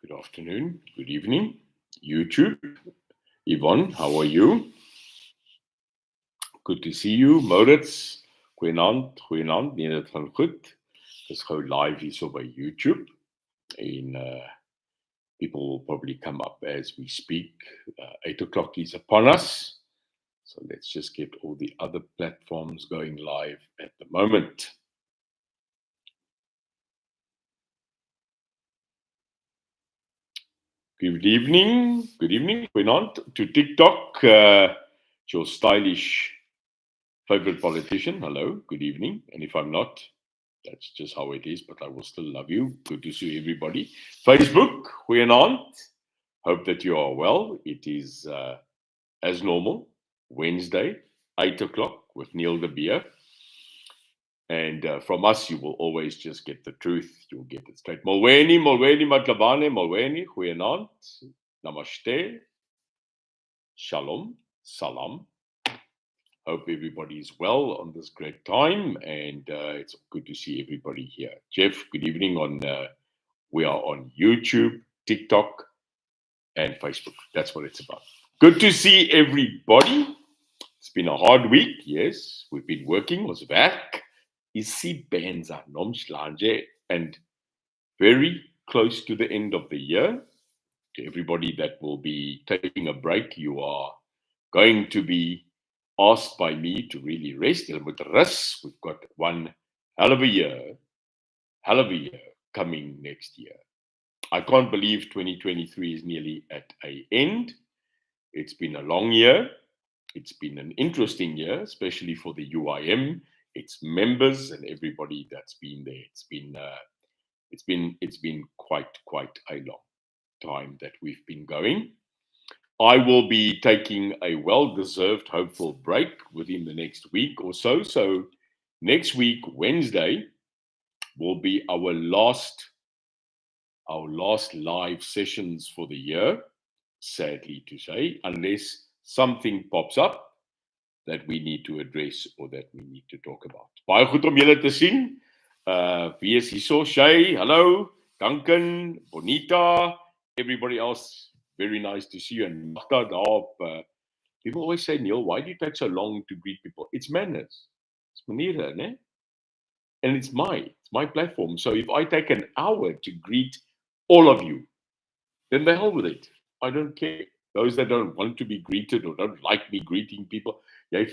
Good afternoon, good evening, YouTube. Yvonne, how are you? Good to see you. Maurits, goeienaand, goeienaand. Nee, dit gaan goed. Dis gou live hierso by YouTube en people will probably come up as we speak. 8 o'clock is upon us. So let's just get all the other platforms going live at the moment. Good evening, goeienaand to TikTok. Your stylish favorite politician. Hello, good evening. And if I'm not, that's just how it is, but I will still love you. Good to see everybody. Facebook, goeienaand. Hope that you are well. It is, as normal, Wednesday, 8 o'clock with Neil de Beer. And from us, you will always just get the truth. You'll get it straight. Molweni, Matlabane, Molweni, goeienaand. Namaste. Shalom, salam. Hope everybody is well on this great time, and it's good to see everybody here. Jeff, good evening. We are on YouTube, TikTok, and Facebook. That's what it's about. Good to see everybody. It's been a hard week. Yes, we've been working. Was back. Isibenza nomhlanje, and very close to the end of the year. To everybody that will be taking a break, you are going to be asked by me to really rest. We've got one hell of a year coming next year. I can't believe 2023 is nearly at an end. It's been a long year. It's been an interesting year, especially for the UIM, its members, and everybody that's been there. It's been quite a long time that we've been going. I will be taking a well-deserved, hopeful break within the next week or so. So next week, Wednesday, will be our last live sessions for the year, sadly to say, unless something pops up that we need to address or that we need to talk about. Baie goed om julle te sien. Wie is hierso? Shay, hello. Duncan, Bonita, everybody else. Very nice to see you. And people always say, Neil, why do you take so long to greet people? It's manners. It's maniere, né? And it's my platform. So if I take an hour to greet all of you, then the hell with it. I don't care. Those that don't want to be greeted or don't like me greeting people, hey.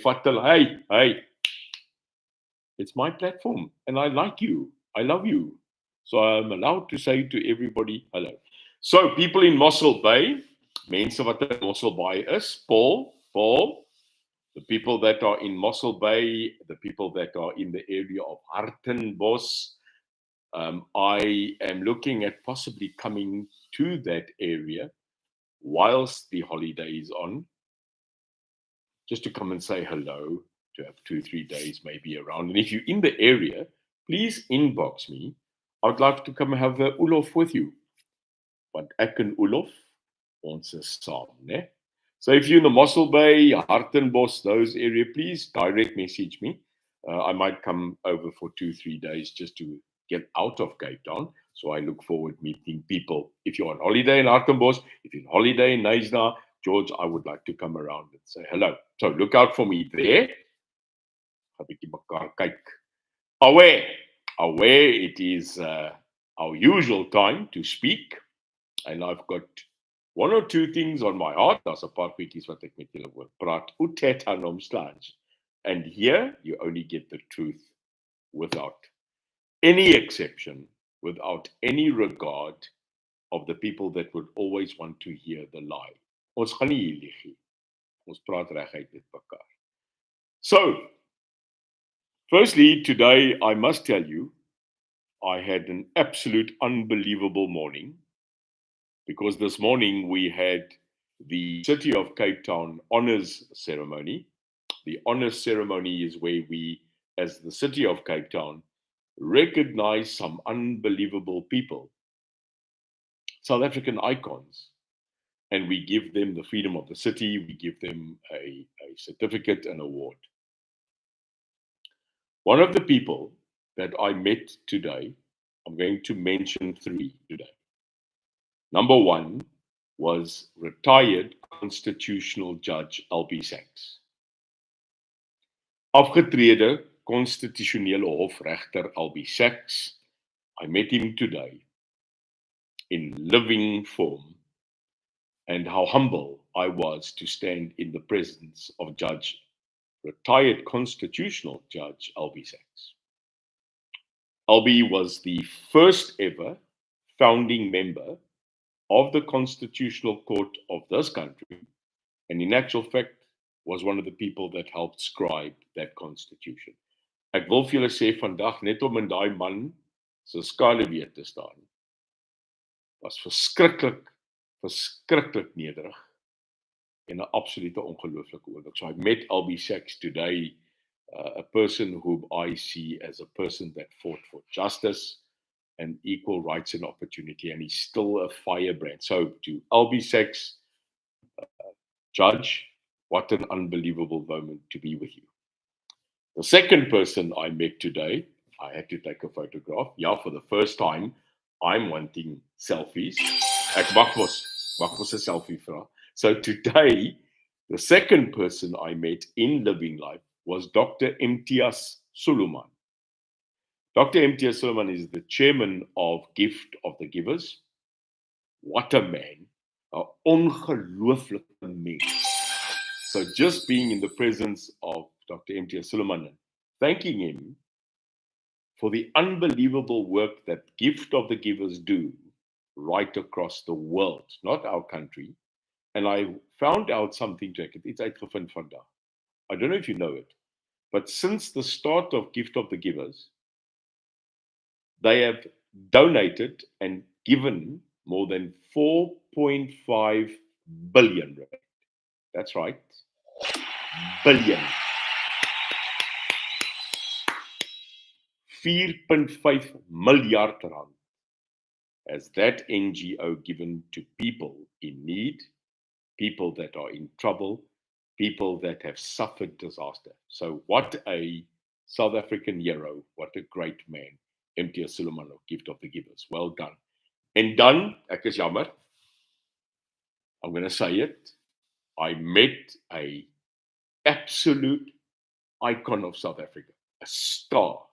It's my platform. And I like you. I love you. So I'm allowed to say to everybody, hello. So people in Mossel Bay, mense wat in Mossel Bay is, Paul, the people that are in Mossel Bay, the people that are in the area of Hartenbos, I am looking at possibly coming to that area whilst the holiday is on, just to come and say hello, to have 2-3 days maybe around. And if you're in the area, please inbox me. I'd like to come and have the Ulof with you. Want ek en Ulof, ons is saam, né? So if you're in the Mossel Bay, Hartenbos, those area, please direct message me. I might come over for 2-3 days just to get out of Cape Town. So I look forward to meeting people. If you're on holiday in Hartenbos, if you're on holiday in Knysna, George, I would like to come around and say hello. So look out for me there. Aware, it is our usual time to speak. And I've got one or two things on my heart. Daar's 'n paar goedjies wat ek met julle wil praat. Uthetha nomhlanje. And here you only get the truth without any exception, without any regard of the people that would always want to hear the lie. Ons gaan nie hier lieg nie. Ons praat reguit met mekaar. So, firstly, today I must tell you, I had an absolute unbelievable morning. Because this morning we had the City of Cape Town Honours Ceremony. The Honours Ceremony is where we, as the City of Cape Town, recognize some unbelievable people, South African icons, and we give them the freedom of the city, we give them a certificate and award. One of the people that I met today, I'm going to mention 3 today. Number one was retired constitutional judge Albie Sachs. Afgetrede constitutionele hofregter Albie Sachs. I met him today in living form, and how humble I was to stand in the presence of retired constitutional judge Albie Sachs. Albie was the first ever founding member of the Constitutional Court of this country, and in actual fact was one of the people that helped scribe that constitution. Ek wil vir julle sê vandag net om in daai man se skaduwee te staan was verskriklik nederig en 'n absolute ongelooflike oomblik. So I met Albie Sachs today, a person whom I see as a person that fought for justice and equal rights and opportunity, and he's still a firebrand. So to Albie Sachs, Judge, what an unbelievable moment to be with you. The second person I met today, I had to take a photograph. Yeah, for the first time, I'm wanting selfies. Ek mag mos 'n selfie vra. So today, the second person I met in living life was Dr. Imtiaz Suleiman. Dr. Imtiaz Suleiman is the chairman of Gift of the Givers. What a man. 'n Ongelooflike mens. So just being in the presence of Dr. Imtiaz Suleiman and thanking him for the unbelievable work that Gift of the Givers do right across the world, not our country. And I found out something, Jacob. It's uitgevind vandag. I don't know if you know it, but since the start of Gift of the Givers, they have donated and given more than 4.5 billion rand. That's right. Billion. 4.5 miljard rand has that NGO given to people in need, people that are in trouble, people that have suffered disaster. So what a South African hero, what a great man, Imtiaz Suleiman of Gift of the Givers. Well done. En dan, ek is jammer, I'm going to say it, I met a absolute icon of South Africa, a star,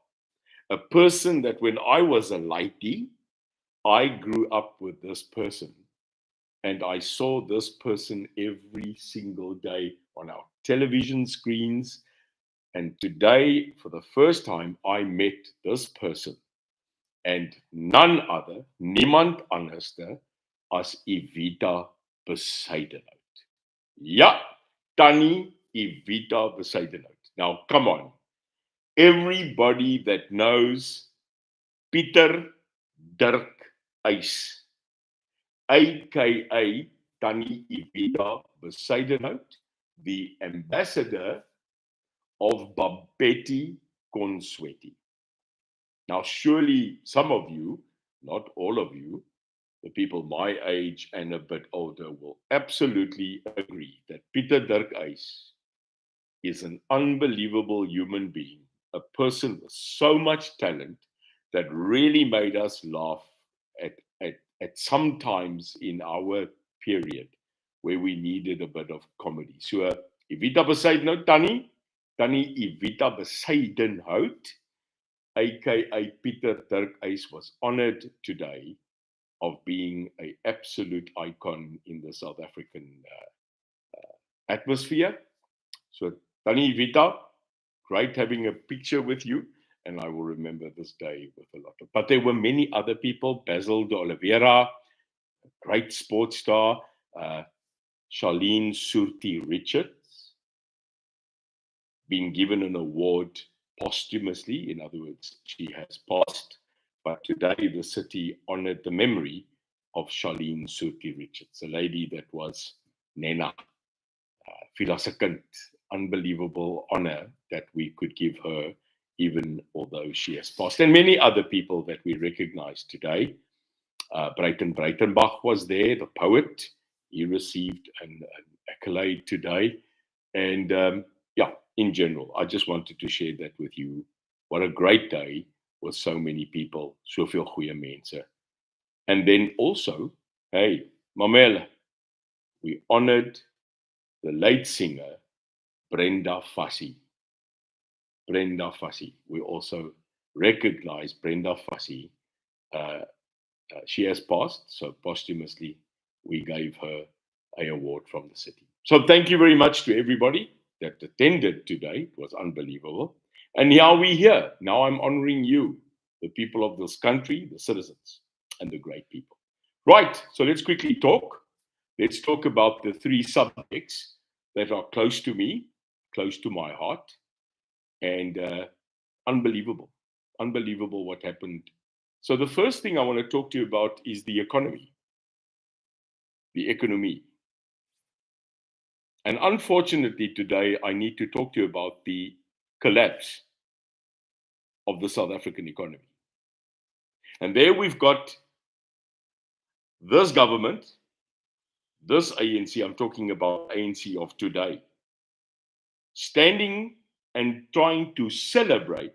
a person that when I was a laity, I grew up with this person and I saw this person every single day on our television screens. And today, for the first time, I met this person and none other, niemand anderste as Evita Besuidenhout. Ja, Tannie Evita Besuidenhout. Now, come on. Everybody that knows Pieter Dirk Uys, aka Tannie Evita Besuidenhout, the ambassador of Babetty Consuetti. Now, surely some of you, not all of you, the people my age and a bit older will absolutely agree that Pieter Dirk Uys is an unbelievable human being, a person with so much talent that really made us laugh at some times in our period where we needed a bit of comedy. So, Evita Besuidenhout, Tannie Evita Besuidenhout, aka Pieter Dirk Uys, was honored today of being an absolute icon in the South African atmosphere. So, Tannie Evita, great having a picture with you, and I will remember this day with a lot of. But there were many other people, Basil de Oliveira, a great sports star, Charlene Surti Richards, being given an award posthumously. In other words, she has passed. But today the city honored the memory of Charlene Surti Richards, a lady that was Nena, Filasekant. Unbelievable honor that we could give her, even although she has passed. And many other people that we recognize today. Breiten Breitenbach was there, the poet. He received an accolade today. And in general, I just wanted to share that with you. What a great day with so many people, soveel goeie mense. And then also, Hey, Mamela, we honored the late singer Brenda Fassie. Brenda Fassie. We also recognize Brenda Fassie. Uh, she has passed, so posthumously we gave her a award from the city. So thank you very much to everybody that attended today. It was unbelievable. And now we're here. Now I'm honoring you, the people of this country, the citizens, and the great people. Right, so let's quickly talk. Let's talk about the three subjects that are close to me, close to my heart, and unbelievable. Unbelievable what happened. So, the first thing I want to talk to you about is the economy. The economy. And unfortunately, today I need to talk to you about the collapse of the South African economy. And there we've got this government, this ANC, I'm talking about ANC of today, standing and trying to celebrate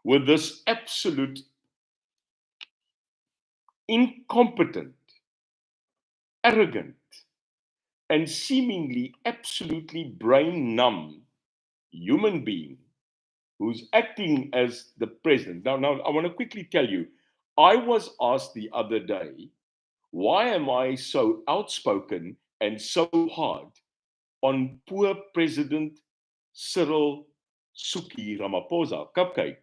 with this absolute incompetent, arrogant, and seemingly absolutely brain numb human being who's acting as the president. Now, I want to quickly tell you, I was asked the other day, why am I so outspoken and so hard on poor President Cyril Suki Ramaphosa, Cupcake?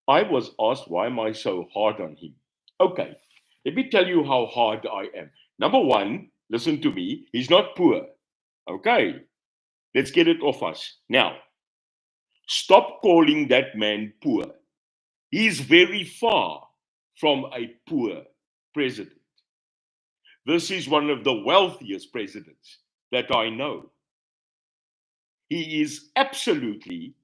I was asked, why am I so hard on him? Okay, let me tell you how hard I am. Number one, listen to me, he's not poor. Okay, let's get it off us. Now, stop calling that man poor. He's very far from a poor president. This is one of the wealthiest presidents that I know. He is absolutely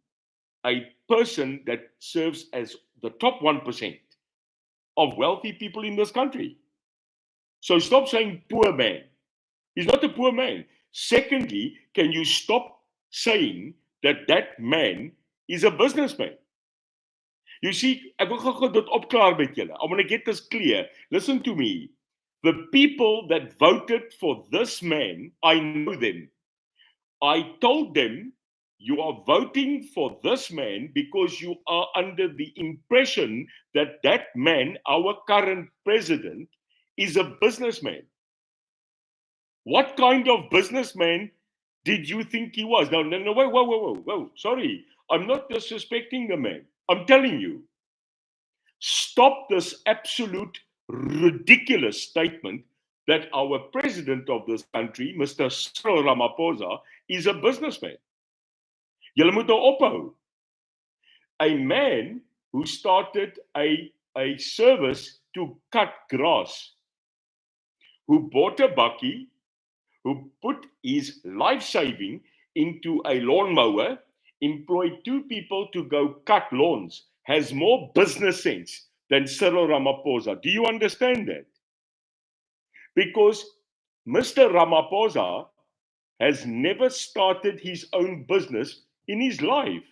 a person that serves as the top 1% of wealthy people in this country. So stop saying poor man. He's not a poor man. Secondly, can you stop saying that that man is a businessman? You see, I want to get this clear. Listen to me. The people that voted for this man, I know them. I told them, you are voting for this man because you are under the impression that that man, our current president, is a businessman. What kind of businessman did you think he was? Now, no, whoa. Sorry. I'm not disrespecting the man. I'm telling you. Stop this absolute ridiculous statement that our president of this country, Mr. Cyril Ramaphosa, is a businessman. Julle moet nou ophou. A man who started a service to cut grass, who bought a bakkie, who put his life saving into a lawnmower, employed two people to go cut lawns, has more business sense than Cyril Ramaphosa. Do you understand that? Because Mr. Ramaphosa has never started his own business in his life.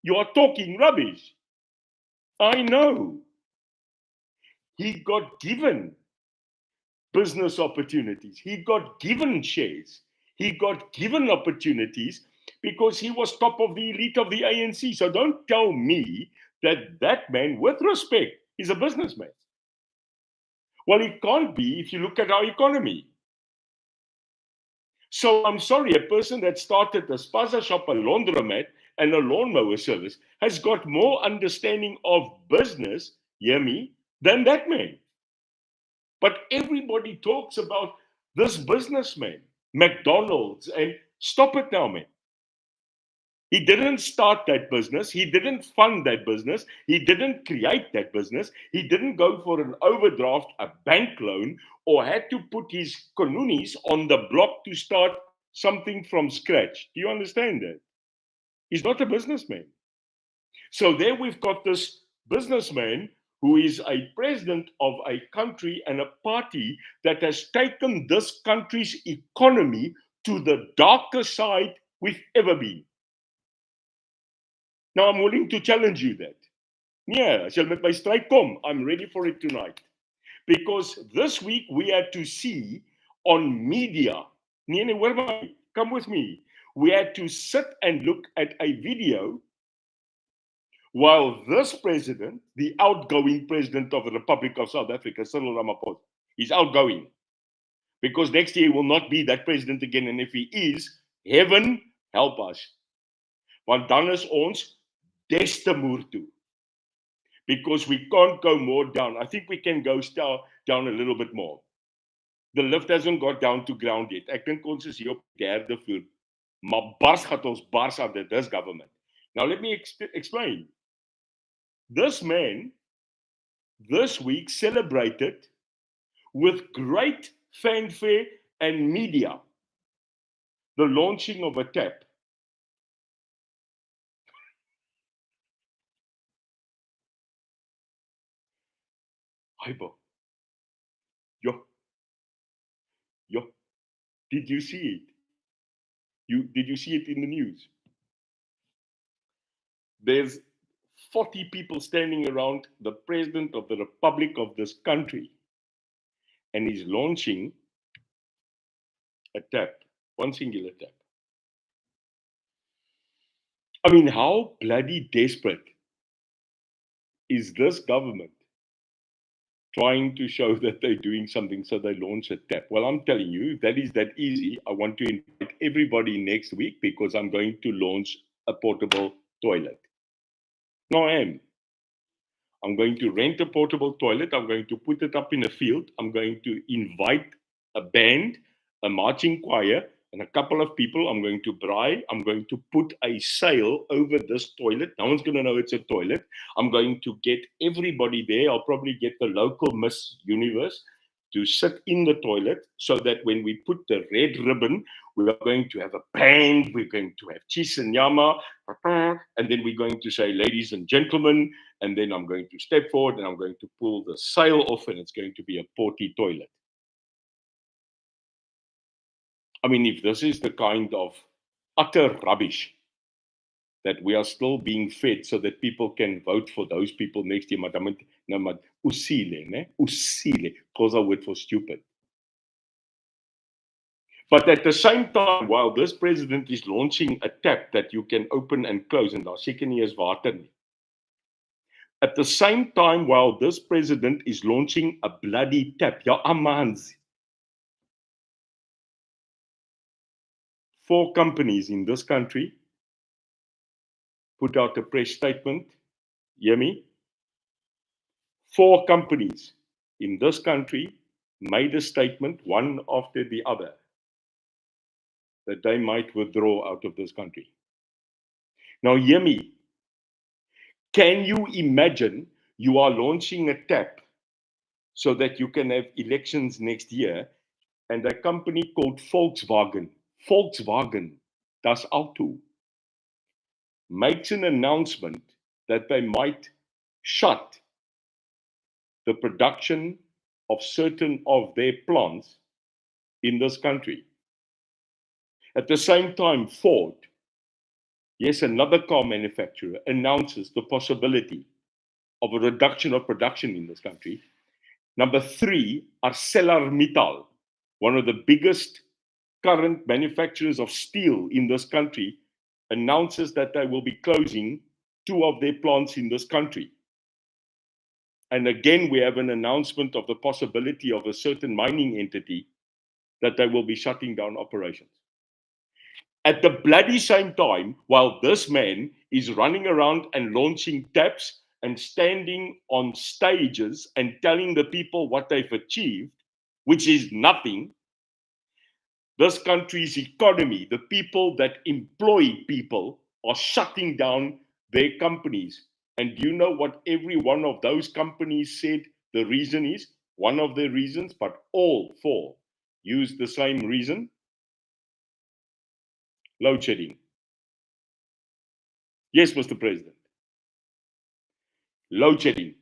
You are talking rubbish. I know. He got given business opportunities. He got given shares. He got given opportunities because he was top of the elite of the ANC. So don't tell me that that man, with respect, is a businessman. Well, it can't be if you look at our economy. So I'm sorry, a person that started a spaza shop, a laundromat, and a lawnmower service has got more understanding of business, hear me, than that man. But everybody talks about this businessman, McDonald's, and stop it now, man. He didn't start that business. He didn't fund that business. He didn't create that business. He didn't go for an overdraft, a bank loan, or had to put his konunis on the block to start something from scratch. Do you understand that? He's not a businessman. So there we've got this businessman who is a president of a country and a party that has taken this country's economy to the darkest side we've ever been. Now, I'm willing to challenge you that. Yeah, as jy met my stryd kom, I'm ready for it tonight. Because this week we had to see on media, come with me. We had to sit and look at a video while this president, the outgoing president of the Republic of South Africa, Cyril Ramaphosa, is outgoing. Because next year he will not be that president again. And if he is, heaven help us. Want dan is ons des te moer toe. Because we can't go more down. I think we can go down a little bit more. The lift hasn't got down to ground yet. Ek dink ons is hier op die derde vloer. Maar bars gaat ons bars under this government. Now let me explain. This man, this week, celebrated with great fanfare and media the launching of a tap. Hypo. Yo, did you see it? Did you see it in the news? There's 40 people standing around the president of the Republic of this country, and he's launching a tap, one singular tap. I mean, how bloody desperate is this government trying to show that they're doing something, so they launch a tap? Well, I'm telling you, if that is that easy, I want to invite everybody next week because I'm going to launch a portable toilet. No, I am. I'm going to rent a portable toilet. I'm going to put it up in a field. I'm going to invite a band, a marching choir, and a couple of people. I'm going to braai. I'm going to put a sail over this toilet. No one's going to know it's a toilet. I'm going to get everybody there. I'll probably get the local Miss Universe to sit in the toilet so that when we put the red ribbon, we are going to have a band. We're going to have cheese and nyama. And then we're going to say, ladies and gentlemen, and then I'm going to step forward and I'm going to pull the sail off and it's going to be a potty toilet. I mean, if this is the kind of utter rubbish that we are still being fed so that people can vote for those people next year, usile, Xhosa word for stupid. But at the same time, while this president is launching a tap that you can open and close, and daar seker nie is water nie. At the same time, while this president is launching a bloody tap, ja, amanzi. 4 companies in this country put out a press statement. Hear me? 4 companies in this country made a statement, one after the other, that they might withdraw out of this country. Now, hear me. Can you imagine you are launching a tap so that you can have elections next year, and a company called Volkswagen, das Auto, makes an announcement that they might shut the production of certain of their plants in this country. At the same time, Ford, yes, another car manufacturer, announces the possibility of a reduction of production in this country. Number 3, ArcelorMittal, one of the biggest current manufacturers of steel in this country, announces that they will be closing 2 of their plants in this country. And again, we have an announcement of the possibility of a certain mining entity that they will be shutting down operations. At the bloody same time, while this man is running around and launching taps and standing on stages and telling the people what they've achieved, which is nothing, this country's economy, the people that employ people, are shutting down their companies. And do you know what every one of those companies said the reason is? One of the reasons, but all 4 use the same reason. Load shedding. Yes, Mr. President. Load shedding.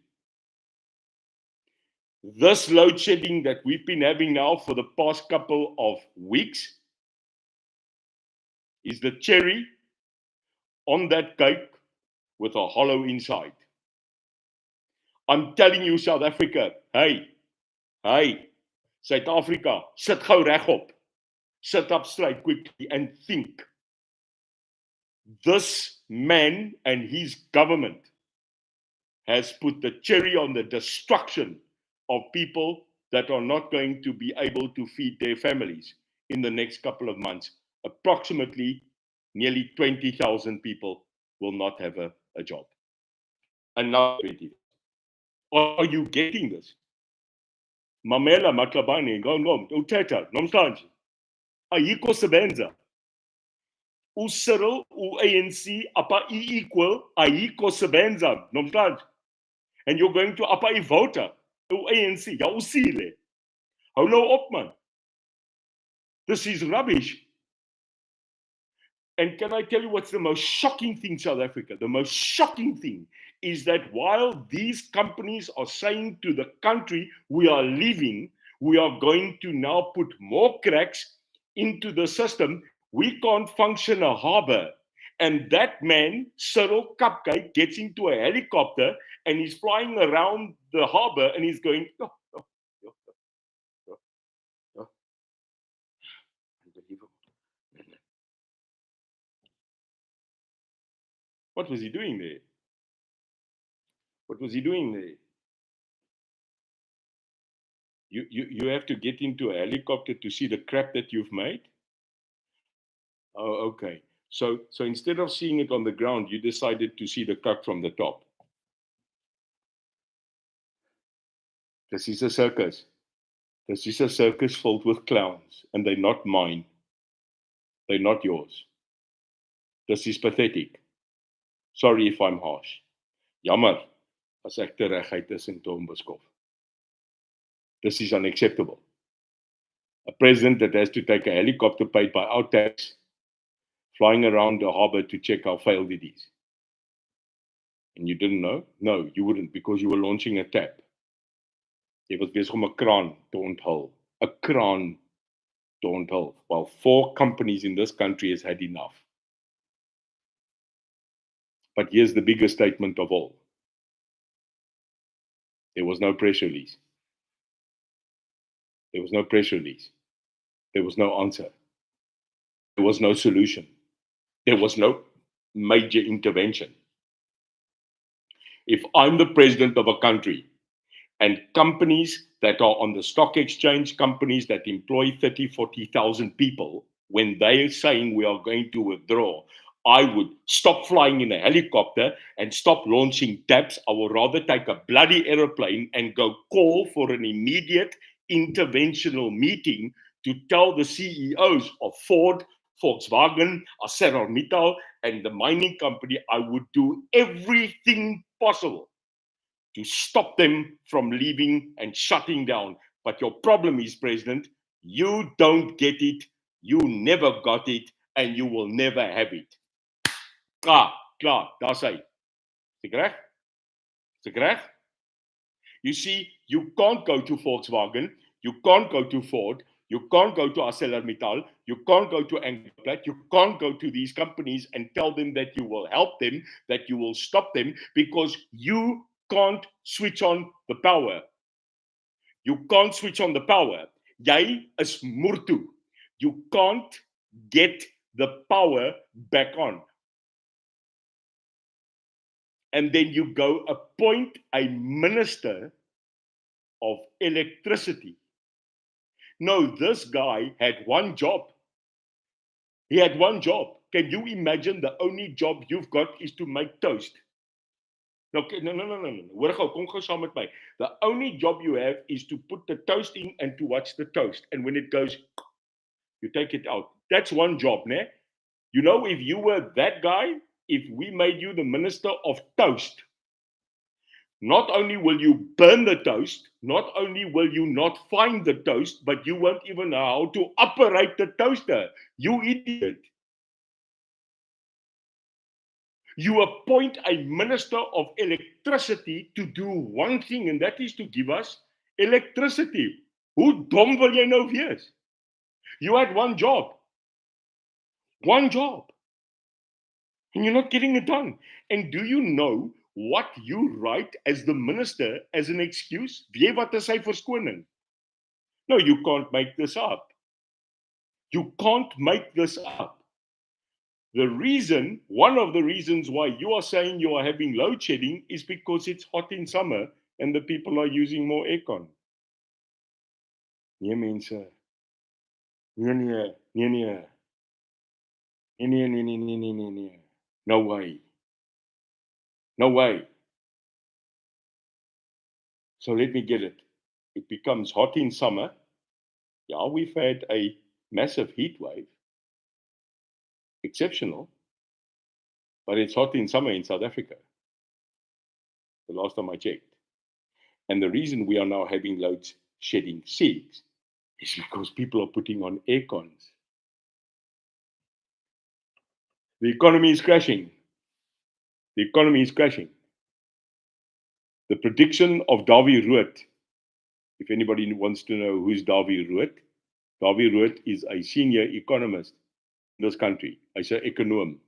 This load shedding that we've been having now for the past couple of weeks is the cherry on that cake with a hollow inside. I'm telling you, South Africa, hey, Hey, Suid-Afrika, sit gou regop. Sit up straight quickly and think. This man and his government has put the cherry on the destruction of people that are not going to be able to feed their families in the next couple of months. Approximately nearly 20,000 people will not have a job. Another 20. Are you getting this? Mamela Matlabane, ngom, uthetha namhlanje. Ayikho sebenza. U-Cyril, u-ANC, apa i-equal, ayikho sebenza namhlanje. And you're going to apa i-voter, u-ANC, ja usile. Hou nou op, man. This is rubbish. And can I tell you what's the most shocking thing, South Africa? The most shocking thing is that while these companies are saying to the country we are leaving, we are going to now put more cracks into the system, we can't function a harbor. And that man, Cyril Cupcake, gets into a helicopter and he's flying around the harbor and he's going, oh, oh, oh, oh, oh. Unbelievable. What was he doing there? What was he doing there? You have to get into a helicopter to see the crap that you've made? Oh, okay. So instead of seeing it on the ground, you decided to see the cut from the top. This is a circus. This is a circus filled with clowns, and they're not mine. They're not yours. This is pathetic. Sorry if I'm harsh. Jammer as ek te reguit is in Tom Biskop. This is unacceptable. A president that has to take a helicopter paid by our tax, flying around the harbor to check how failed it is. And you didn't know? No, you wouldn't, because you were launching a tap. Jy was besig om 'n kraan te onthul. 'n Kraan te onthul. While 4 companies in this country has had enough. But here's the biggest statement of all. There was no press release. There was no press release. There was no answer. There was no solution. There was no major intervention. If I'm the president of a country and companies that are on the stock exchange, companies that employ 30, 40,000 people, when they're saying we are going to withdraw, I would stop flying in a helicopter and stop launching taps. I would rather take a bloody aeroplane and go call for an immediate interventional meeting to tell the CEOs of Ford, Volkswagen, ArcelorMittal, and the mining company I would do everything possible to stop them from leaving and shutting down. But your problem is, President, you don't get it, you never got it, and you will never have it. Klaar, daar's hy. Is ek reg? Is ek reg? You see, you can't go to Volkswagen, you can't go to Ford, you can't go to ArcelorMittal, you can't go to Anglo-Plat, you can't go to these companies and tell them that you will help them, that you will stop them, because you can't switch on the power. You can't switch on the power. Jy is moertoe. You can't get the power back on. And then you go appoint a minister of electricity. No, this guy had one job. He had one job. Can you imagine the only job you've got is to make toast? No. Hoor gou, kom gou saam met my. The only job you have is to put the toast in and to watch the toast. And when it goes, you take it out. That's one job, né? You know, if you were that guy, if we made you the minister of toast, not only will you burn the toast, not only will you not find the toast, but you won't even know how to operate the toaster. You idiot. You appoint a minister of electricity to do one thing, and that is to give us electricity. Hoe dom wil jy nou wees? You had one job. One job. And you're not getting it done. And do you know what you write as the minister as an excuse? Weet jy wat is sy verskoning? No, you can't make this up. You can't make this up. One of the reasons why you are saying you are having load shedding is because it's hot in summer and the people are using more aircon. Nee, mense. Nee, nee, nee, nee. Nee, nee, nee, nee, nee, nee, nee. No way. No way. So let me get it. It becomes hot in summer. Yeah, we've had a massive heat wave. Exceptional. But it's hot in summer in South Africa. The last time I checked. And the reason we are now having load shedding 6 is because people are putting on air cons. The economy is crashing. The economy is crashing. The prediction of Davie Rood, if anybody wants to know who's Davie Rood is a senior economist in this country. Hy's 'n econoom.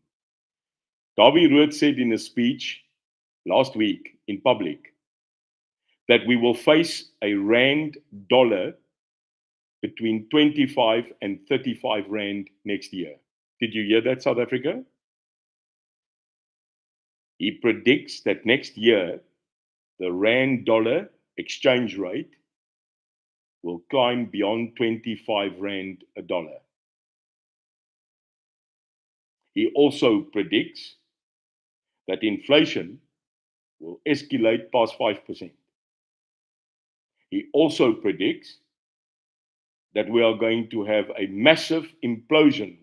Davie Rood said in a speech last week in public that we will face a rand dollar between 25 and 35 rand next year. Did you hear that, South Africa? He predicts that next year, the rand dollar exchange rate will climb beyond 25 rand a dollar. He also predicts that inflation will escalate past 5%. He also predicts that we are going to have a massive implosion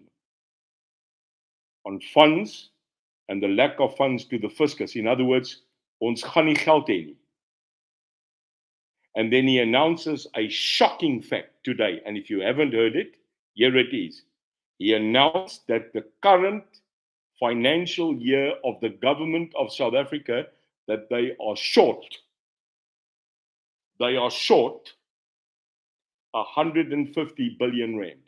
on funds and the lack of funds to the fiscus. In other words, ons gaan nie geld hê nie. And then he announces a shocking fact today. And if you haven't heard it, here it is. He announced that the current financial year of the government of South Africa, that they are short. They are short 150 billion rand.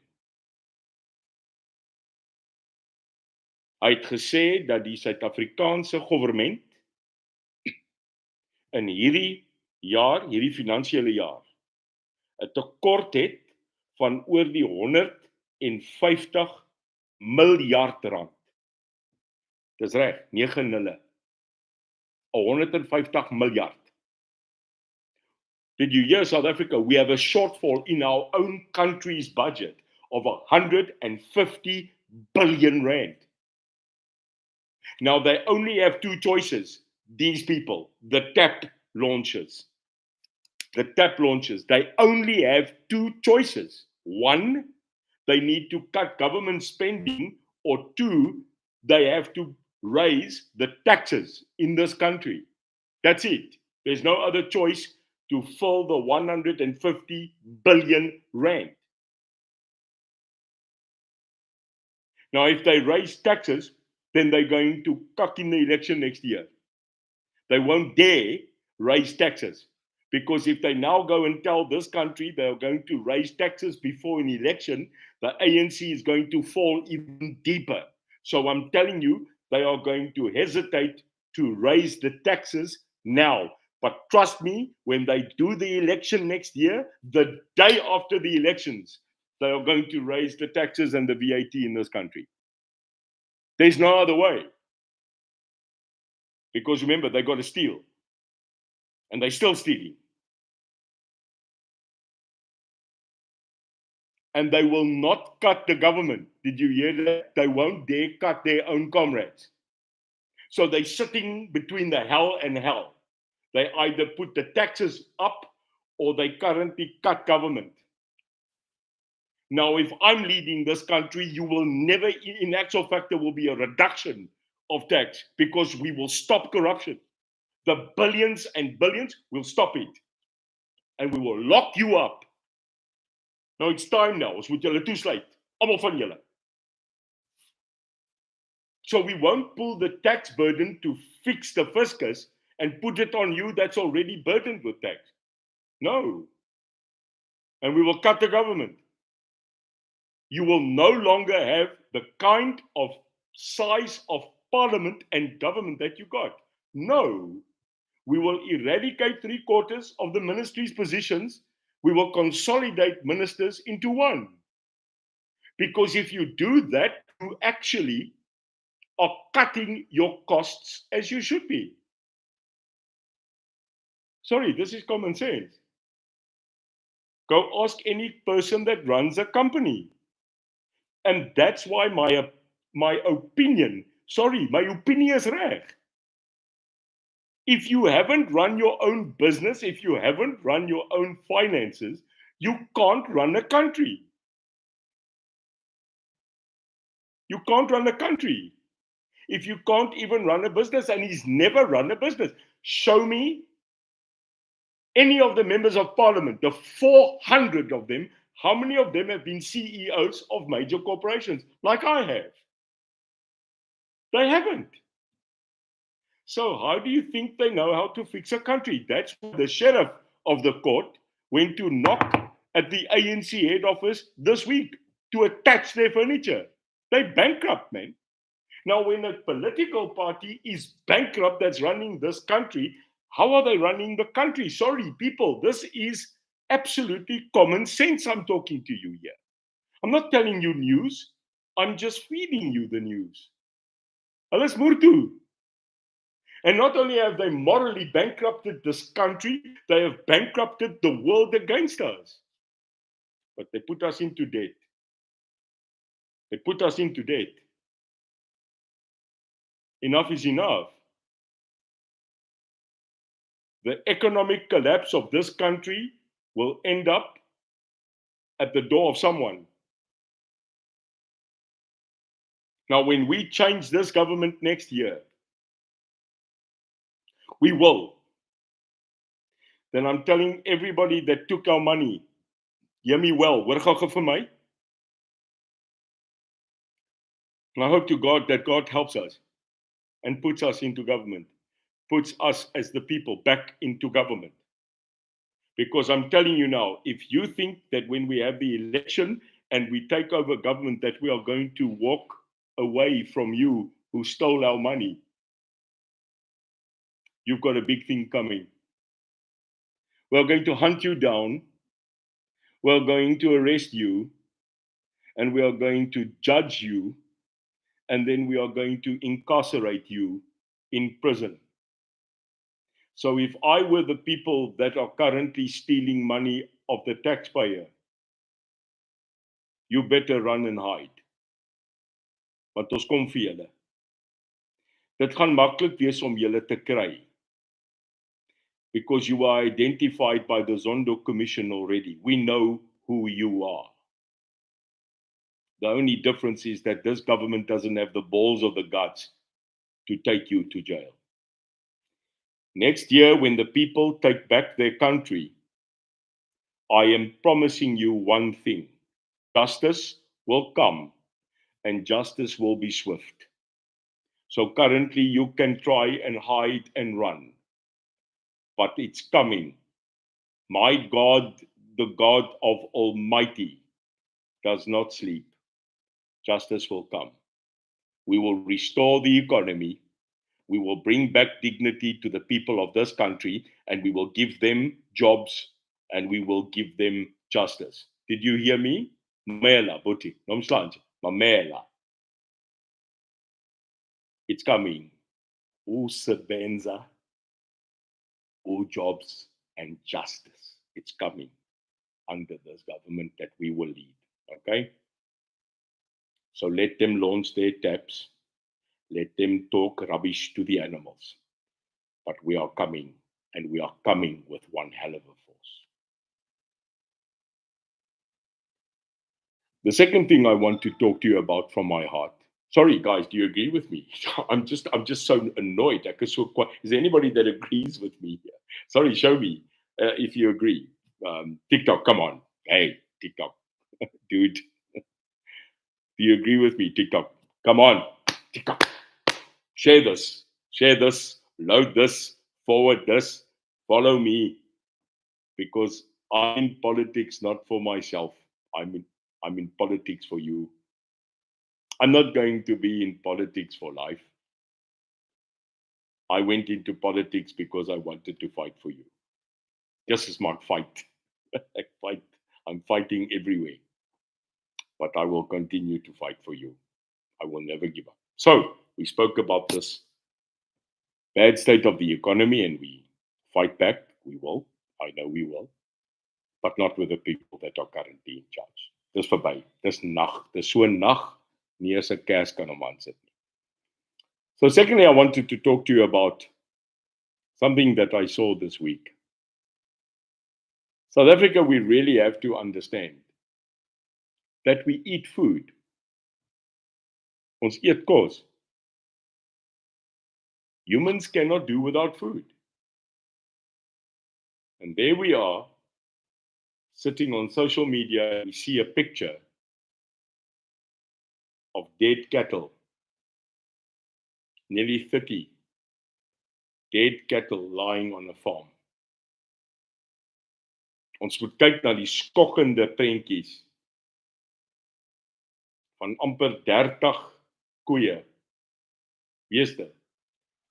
Hy het gesê dat die Suid-Afrikaanse regering in hierdie jaar, hierdie finansiële jaar, 'n tekort het van oor die 150 miljard rand. Dis reg, 9 nulle. 150 miljard. Did you hear, South Africa? We have a shortfall in our own country's budget of 150 billion rand. Now, they only have two choices, these people, the tap launchers. The tap launchers, they only have two choices. One, they need to cut government spending, or two, they have to raise the taxes in this country. That's it. There's no other choice to fill the 150 billion rand. Now, if they raise taxes, then they're going to cut in the election next year. They won't dare raise taxes. Because if they now go and tell this country they're going to raise taxes before an election, the ANC is going to fall even deeper. So I'm telling you, they are going to hesitate to raise the taxes now. But trust me, when they do the election next year, the day after the elections, they are going to raise the taxes and the VAT in this country. There's no other way. Because remember, they got to steal. And they're still stealing. And they will not cut the government. Did you hear that? They won't dare cut their own comrades. So they're sitting between the hell and hell. They either put the taxes up or they currently cut government. Now, if I'm leading this country, you will never, in actual fact, there will be a reduction of tax because we will stop corruption. The billions and billions will stop it. And we will lock you up. Now, it's time now. Ons moet julle toesluit. Almal van julle. So we won't pull the tax burden to fix the fiscus and put it on you that's already burdened with tax. No. And we will cut the government. You will no longer have the kind of size of parliament and government that you got. No. We will eradicate 3/4 of the ministry's positions. We will consolidate ministers into one. Because if you do that, you actually are cutting your costs as you should be. Sorry, this is common sense. Go ask any person that runs a company. And that's why my opinion is reg. If you haven't run your own business, if you haven't run your own finances, you can't run a country. You can't run a country. If you can't even run a business, and he's never run a business, show me any of the members of parliament, the 400 of them, how many of them have been CEOs of major corporations, like I have? They haven't. So how do you think they know how to fix a country? That's why the sheriff of the court went to knock at the ANC head office this week to attach their furniture. They're bankrupt, man. Now, when a political party is bankrupt that's running this country, how are they running the country? Sorry, people, this is absolutely common sense I'm talking to you here. I'm not telling you news. I'm just feeding you the news. Alles murtu. And not only have they morally bankrupted this country, they have bankrupted the world against us. But they put us into debt. They put us into debt. Enough is enough. The economic collapse of this country will end up at the door of someone. Now, when we change this government next year, we will. Then I'm telling everybody that took our money, hear me well, hoor gou vir my. And I hope to God that God helps us and puts us into government, puts us as the people back into government. Because I'm telling you now, if you think that when we have the election and we take over government that we are going to walk away from you who stole our money, you've got a big thing coming. We're going to hunt you down, we're going to arrest you, and we are going to judge you, and then we are going to incarcerate you in prison. So if I were the people that are currently stealing money of the taxpayer, you better run and hide. Want ons kom vir julle. Dit gaan maklik wees om julle te kry. Because you are identified by the Zondo Commission already. We know who you are. The only difference is that this government doesn't have the balls or the guts to take you to jail. Next year, when the people take back their country, I am promising you one thing. Justice will come, and justice will be swift. So currently you can try and hide and run, but it's coming. My God, the God of Almighty, does not sleep. Justice will come. We will restore the economy. We will bring back dignity to the people of this country, and we will give them jobs, and we will give them justice. Did you hear me? Mamela, Buti, Nomslanje, Mamela. It's coming. Usebenza, jobs, and justice. It's coming under this government that we will lead. Okay? So let them launch their taps. Let them talk rubbish to the animals. But we are coming, and we are coming with one hell of a force. The second thing I want to talk to you about from my heart. Sorry, guys, do you agree with me? I'm just so annoyed. Is there anybody that agrees with me here? Sorry, show me if you agree. TikTok, come on. Hey, TikTok. Dude. Do you agree with me, TikTok? Come on, TikTok. Share this, load this, forward this, follow me. Because I'm in politics not for myself. I'm in politics for you. I'm not going to be in politics for life. I went into politics because I wanted to fight for you. Just a smart fight. I'm fighting everywhere, but I will continue to fight for you. I will never give up. So, we spoke about this bad state of the economy and we fight back. We will. I know we will. But not with the people that are currently in charge. Dis verby. Dis nag. Dis so nag. Nie eens 'n kers kan hom aansit nie. So secondly, I wanted to talk to you about something that I saw this week. South Africa, we really have to understand that we eat food. Ons eet kos. Humans cannot do without food. And there we are, sitting on social media, we see a picture of dead cattle, nearly 30 dead cattle lying on a farm. Ons moet kyk na die skokkende prentjies van amper 30 koeie, beeste,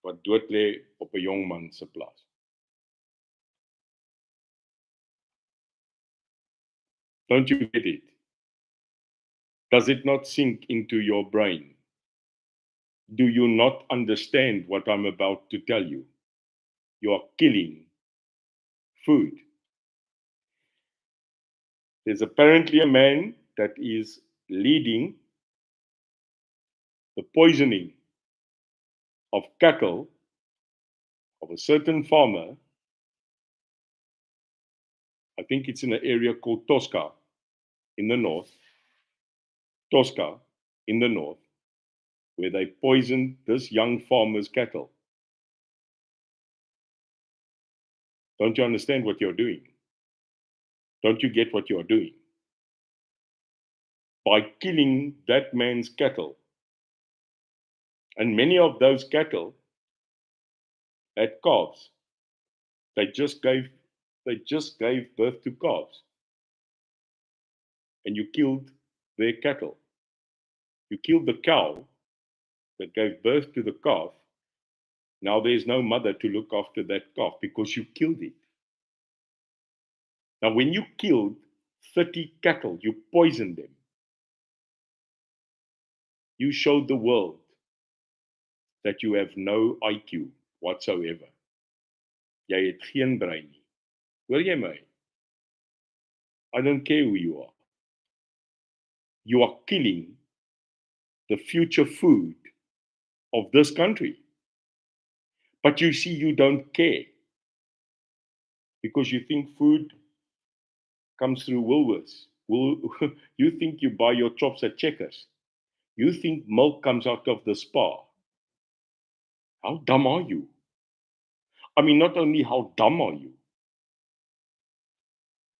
wat dood lê op 'n jong man se plaas. Don't you get it? Does it not sink into your brain? Do you not understand what I'm about to tell you? You are killing food. There's apparently a man that is leading the poisoning of cattle of a certain farmer. I think it's in an area called Tosca in the north. Tosca in the north, where they poisoned this young farmer's cattle. Don't you understand what you're doing? Don't you get what you're doing? By killing that man's cattle. And many of those cattle had calves. They just gave birth to calves. And you killed their cattle. You killed the cow that gave birth to the calf. Now there's no mother to look after that calf because you killed it. Now, when you killed 30 cattle, you poisoned them. You showed the world that you have no IQ whatsoever. Jy het geen brein nie. Hoor jy my? I don't care who you are. You are killing the future food of this country. But you see, you don't care. Because you think food comes through Woolworths. You think you buy your chops at Checkers. You think milk comes out of the spa. How dumb are you? I mean, not only how dumb are you,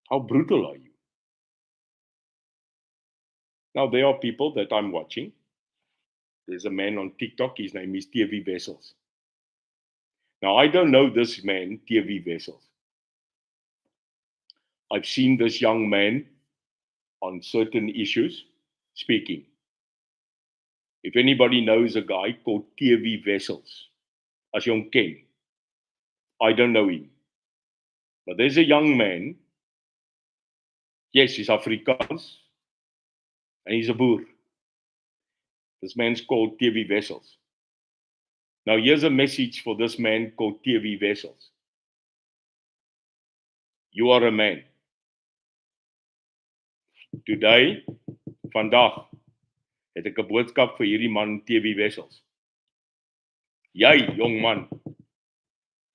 how brutal are you? Now, there are people that I'm watching. There's a man on TikTok, his name is TV Wessels. Now, I don't know this man, TV Wessels. I've seen this young man on certain issues speaking. If anybody knows a guy called TV Wessels, as jy hom ken, I don't know him. But there's a young man, yes, he's Afrikaans, and he's a boer. This man's called TV Wessels. Now, here's a message for this man called TV Wessels. You are a man. Today, vandag, het ek 'n boodskap vir hierdie man TV Wessels. Jy, jong man,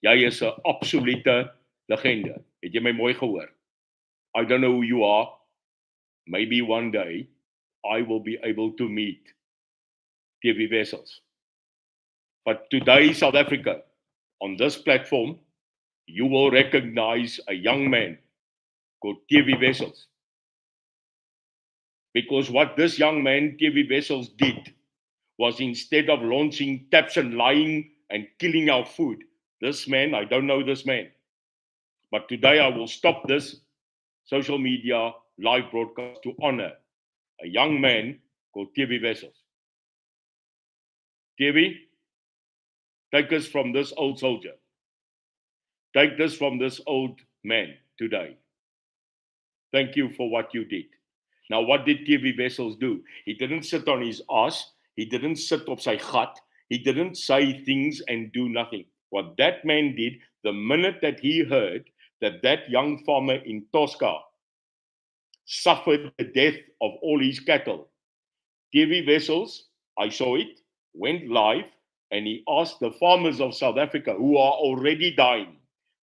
jy is 'n absolute legende. Het jy my mooi gehoor? I don't know who you are. Maybe one day I will be able to meet TV Wessels. But today, South Africa, on this platform, you will recognize a young man called TV Wessels. Because what this young man, TV Wessels, did was instead of launching taps and lying and killing our food, this man, I don't know this man, but today I will stop this social media live broadcast to honor a young man called TV Wessels. TV, take us from this old soldier. Take this from this old man today. Thank you for what you did. Now, what did TV Wessels do? He didn't sit on his ass. He didn't sit op sy gat. He didn't say things and do nothing. What that man did, the minute that he heard that that young farmer in Tosca suffered the death of all his cattle, TV Wessels, I saw it, went live, and he asked the farmers of South Africa who are already dying,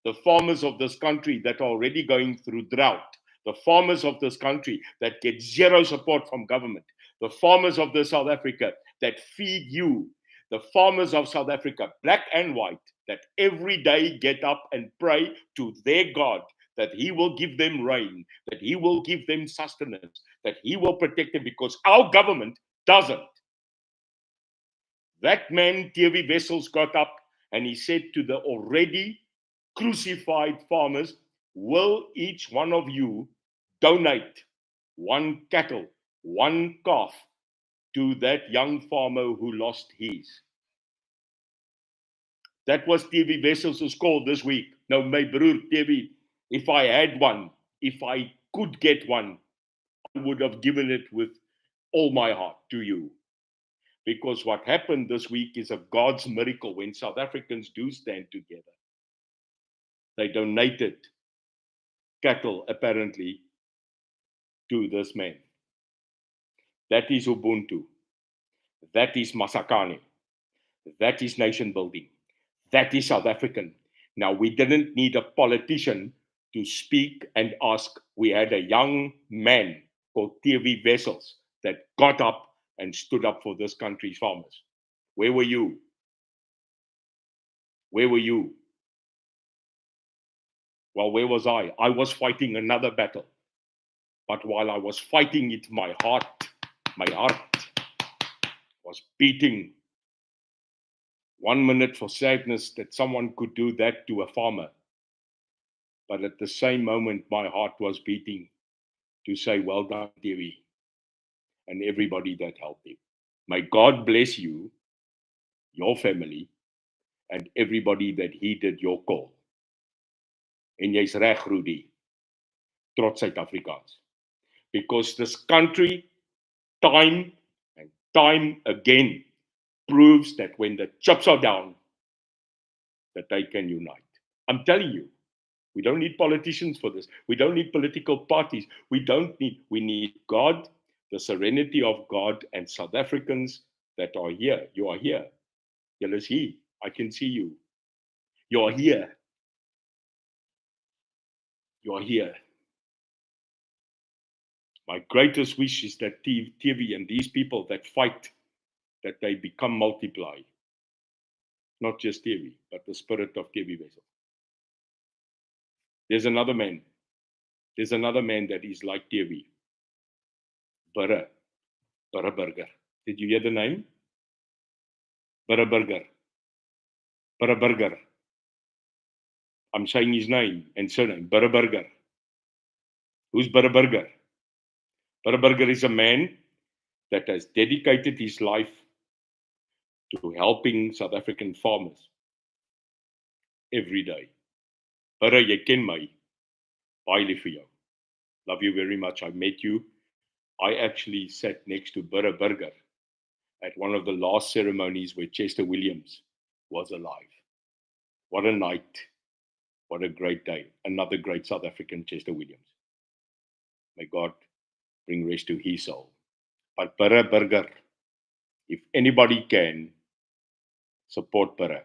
the farmers of this country that are already going through drought, the farmers of this country that get zero support from government, the farmers of the South Africa that feed you, the farmers of South Africa, black and white, that every day get up and pray to their God that he will give them rain, that he will give them sustenance, that he will protect them, because our government doesn't. That man, TV Wessels, got up and he said to the already crucified farmers, will each one of you donate one cattle, one calf to that young farmer who lost his? That was TV Wessels' call this week. Now, my broer TV, if I had one, if I could get one, I would have given it with all my heart to you. Because what happened this week is a God's miracle when South Africans do stand together. They donated cattle, apparently, to this man. That is Ubuntu. That is Masakane. That is nation building. That is South African. Now, we didn't need a politician to speak and ask. We had a young man called TV Wessels that got up and stood up for this country's farmers. Where were you? Where were you? Well, where was I? I was fighting another battle. But while I was fighting it, my heart was beating. 1 minute for sadness that someone could do that to a farmer. But at the same moment, my heart was beating to say, well done, TV, and everybody that helped him. May God bless you, your family, and everybody that heeded your call. En jy's reg, Rudy, trots Suid-Afrikaans. Because this country, time and time again, proves that when the chips are down, that they can unite. I'm telling you, we don't need politicians for this. We don't need political parties. We need God, the serenity of God, and South Africans that are here. You are here. Julle is hier. I can see you. You are here. You are here. My greatest wish is that TV and these people that fight, that they become multiply. Not just TV, but the spirit of TV Wessels. There's another man. There's another man that is like TV. Burger. Did you hear the name? Burger. I'm saying his name and surname. Burger. Who's Burger? Burger is a man that has dedicated his life to helping South African farmers every day. Burger, jy ken my. Baie lief vir jou. Love you very much. I met you. I actually sat next to Burger at one of the last ceremonies where Chester Williams was alive. What a night. What a great day. Another great South African, Chester Williams. May God bring rest to his soul. But Burger, if anybody can, support Burger.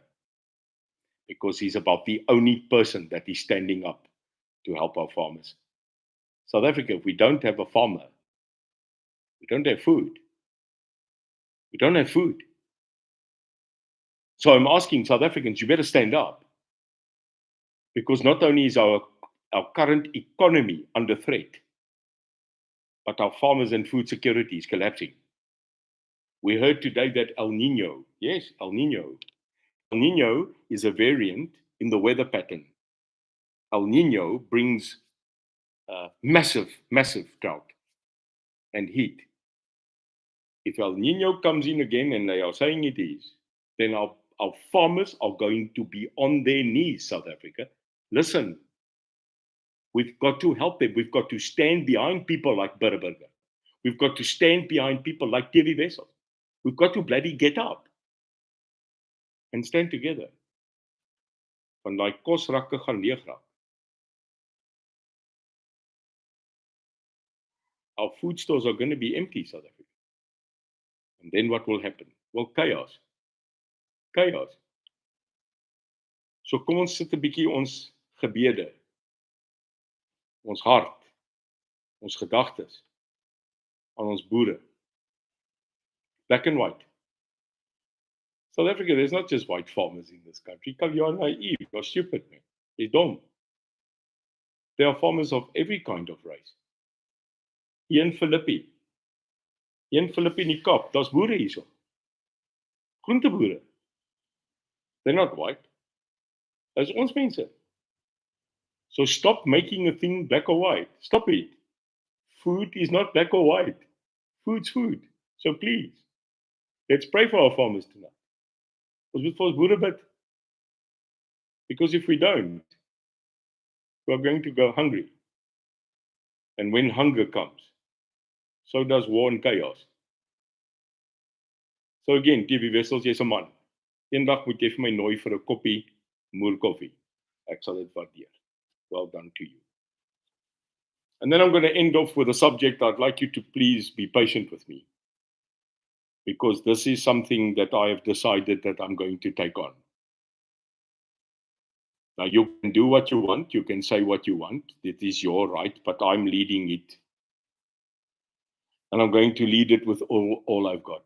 Because he's about the only person that is standing up to help our farmers. South Africa, if we don't have a farmer, we don't have food. We don't have food. So I'm asking South Africans, you better stand up. Because not only is our current economy under threat, but our farmers and food security is collapsing. We heard today that El Nino is a variant in the weather pattern. El Nino brings massive drought and heat. If El Nino comes in again, and they are saying it is, then our farmers are going to be on their knees, South Africa. Listen, We've got to help them. We've got to stand behind people like Burger. We've got to stand behind people like TV Wessels. We've got to bloody get up and stand together. Want daai kosrakke gaan leeg raak. Our food stores are going to be empty, South Africa. And then what will happen? Well, chaos. Chaos. So kom ons sit 'n bietjie ons gebede, ons hart, ons gedagtes aan ons boere. Black and white. South Africa, there's not just white farmers in this country. You're naive, you're stupid, man. You're dumb. There are farmers of every kind of race. Hier in Philippi in die Kaap, daar's boere hierso. Groenteboere. They're not white. Dis ons mense. So stop making a thing black or white. Stop it. Food is not black or white. Food's food. So please, let's pray for our farmers tonight. Ons moet vir ons boere bid. Because if we don't, we are going to go hungry. And when hunger comes, so does war and chaos. So again, TV Wessels, jy's 'n man. Eendag moet jy vir my nooi vir 'n koppie moerkoffie. Ek sal dit waardeer. Well done to you. And then I'm going to end off with a subject I'd like you to please be patient with me. Because this is something that I have decided that I'm going to take on. Now, you can do what you want, you can say what you want, it is your right, but I'm leading it. And I'm going to lead it with all I've got.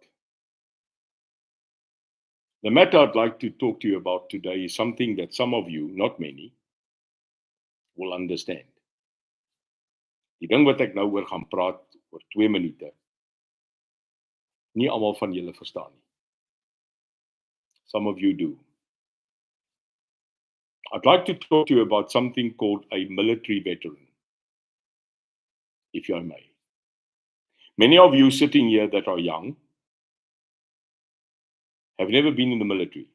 The matter I'd like to talk to you about today is something that some of you, not many, will understand. Die ding wat ek nou oor gaan praat, oor 2 minute, nie almal van julle verstaan nie. Some of you do. I'd like to talk to you about something called a military veteran, if I may. Many of you sitting here that are young have never been in the military.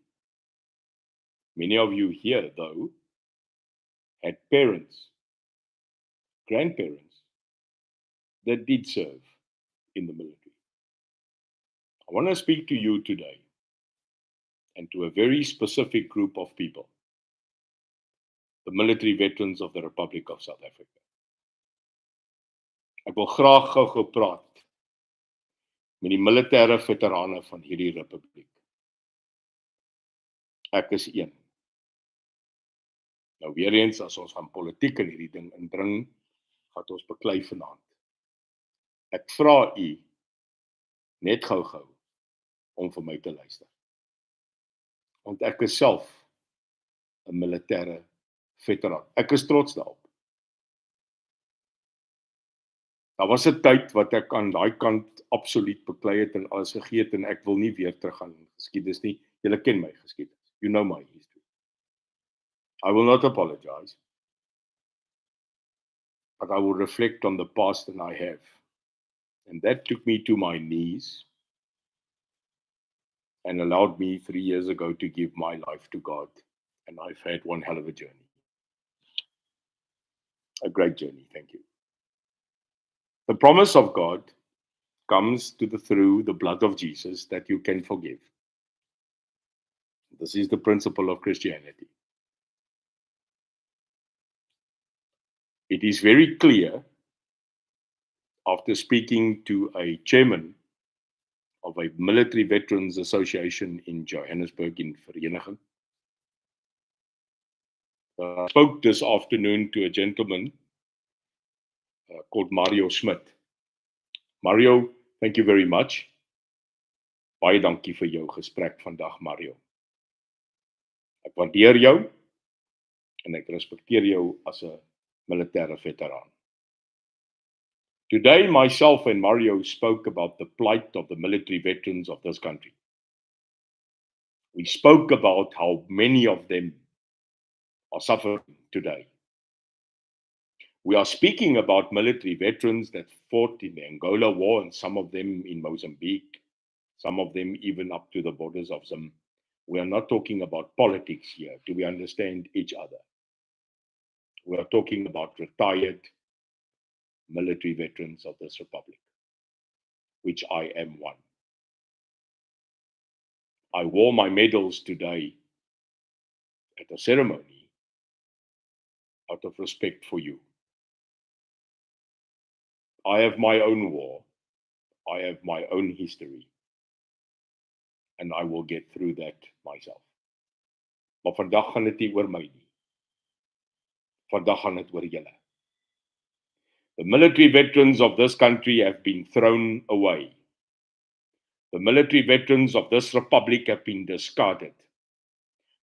Many of you here, though, had parents, grandparents that did serve in the military. I want to speak to you today and to a very specific group of people, the military veterans of the Republic of South Africa. Ek wil graag gou praat met die militêre veterane van hierdie republiek. Ek is een. Nou weer eens, as ons gaan politiek in hierdie ding indring, gaan ons beklei vanaand. Ek vra u net gou om vir my te luister. Want ek is self 'n militêre veteran. Ek is trots daarop. Daar was 'n tyd wat ek aan daai kant absoluut beklei het en alles gegee het en ek wil nie weer terug gaan in geskiedenis nie. Julle ken my geskiedenis. You know my history. I will not apologize. But I will reflect on the past and I have. And that took me to my knees and allowed me 3 years ago to give my life to God. And I've had one hell of a journey. A great journey, thank you. The promise of God comes through the blood of Jesus that you can forgive. This is the principle of Christianity. It is very clear, after speaking to a chairman of a military veterans association in Johannesburg in Vereniging. I spoke this afternoon to a gentleman called Mario Smith. Mario, thank you very much. Baie dankie vir jou gesprek vandag, Mario. Ek waardeer jou en ek respekteer jou as 'n militêre veteraan. Today, myself and Mario spoke about the plight of the military veterans of this country. We spoke about how many of them are suffering today. We are speaking about military veterans that fought in the Angola War, and some of them in Mozambique, some of them even up to the borders of Zim. We are not talking about politics here. Do we understand each other? We are talking about retired military veterans of this republic, which I am one. I wore my medals today at a ceremony out of respect for you. I have my own war. I have my own history. And I will get through that myself. Maar vandag gaan dit nie oor my nie. Vandag gaan dit oor julle. The military veterans of this country have been thrown away. The military veterans of this republic have been discarded.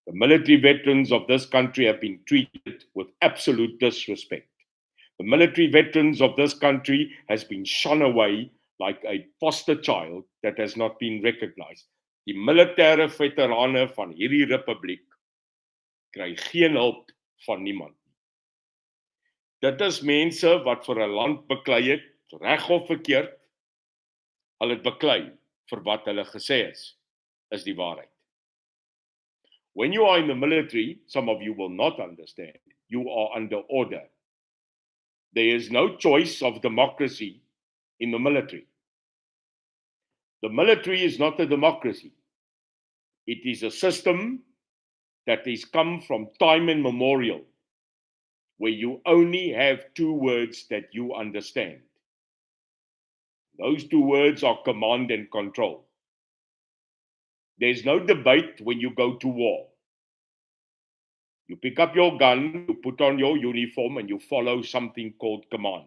The military veterans of this country have been treated with absolute disrespect. The military veterans of this country has been shun away like a foster child that has not been recognized. Die militêre veterane van hierdie republiek kry geen hulp van niemand. Dit is mense wat vir 'n land beklei het, reg of verkeerd, hulle het beklei vir wat hulle gesê is die waarheid. When you are in the military, some of you will not understand, you are under order. There is no choice of democracy in the military. The military is not a democracy. It is a system that has come from time immemorial, where you only have two words that you understand. Those two words are command and control. There's no debate when you go to war. You pick up your gun, you put on your uniform, and you follow something called command.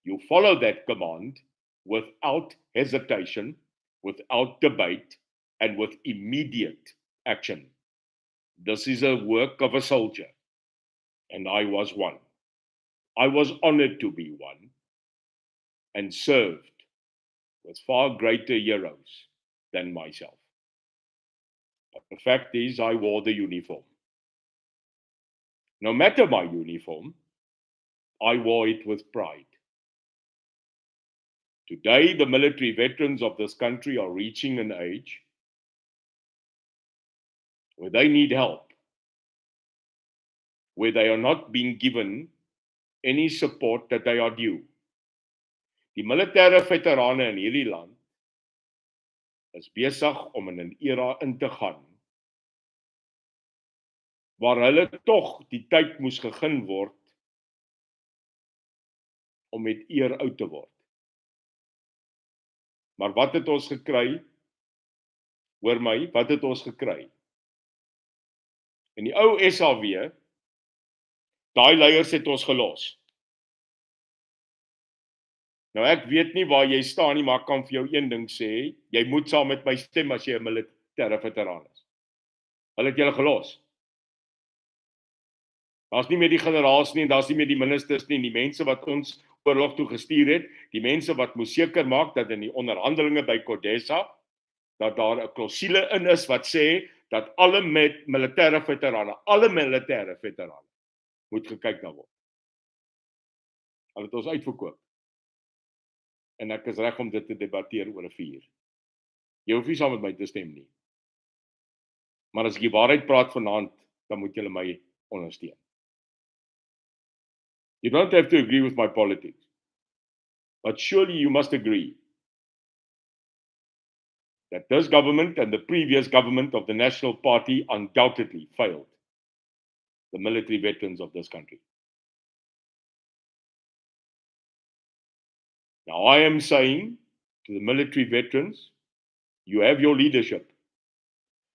You follow that command without hesitation, without debate, and with immediate action. This is a work of a soldier, and I was one. I was honored to be one and served with far greater heroes than myself. But the fact is, I wore the uniform. No matter my uniform, I wore it with pride. Today, the military veterans of this country are reaching an age where they need help, where they are not being given any support that they are due. Die militêre veterane in hierdie land is besig om in 'n era in te gaan waar hulle tog die tyd moes gegee word om met eer oud te word. Maar wat het ons gekry? Hoor my, wat het ons gekry? In die ou SAW, daai leiers het ons gelos. Nou ek weet nie waar jy staan nie, maar ek kan vir jou een ding sê, jy moet saam met my stem as jy 'n militêre veteraan is. Hulle het julle gelos. Daar's nie meer die generaals nie, en daar's nie meer die ministers nie, die mense wat ons oorlog toe gestuur het, die mense wat moes seker maak dat in die onderhandelinge by Codesa, dat daar 'n klousule in is wat sê dat alle militêre veterane moet gekyk na word. Hulle het ons uitverkoop. En ek is reg om dit te debatteer oor 'n vuur. Jy hoef nie saam met my te stem nie. Maar as ek die waarheid praat vanaand, dan moet julle my ondersteun. You don't have to agree with my politics. But surely you must agree that this government and the previous government of the National Party undoubtedly failed the military veterans of this country. Now I am saying to the military veterans, you have your leadership.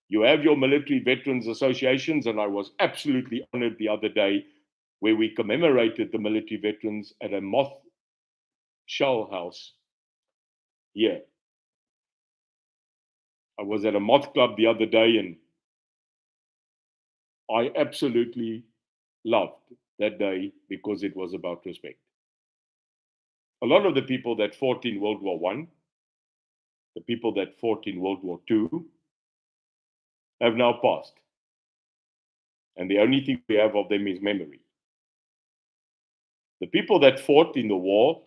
You have your military veterans associations, and I was absolutely honored the other day where we commemorated the military veterans at a moth shell house here. I was at a moth club the other day, and I absolutely loved that day because it was about respect. A lot of the people that fought in World War I, the people that fought in World War II, have now passed. And the only thing we have of them is memory. The people that fought in the war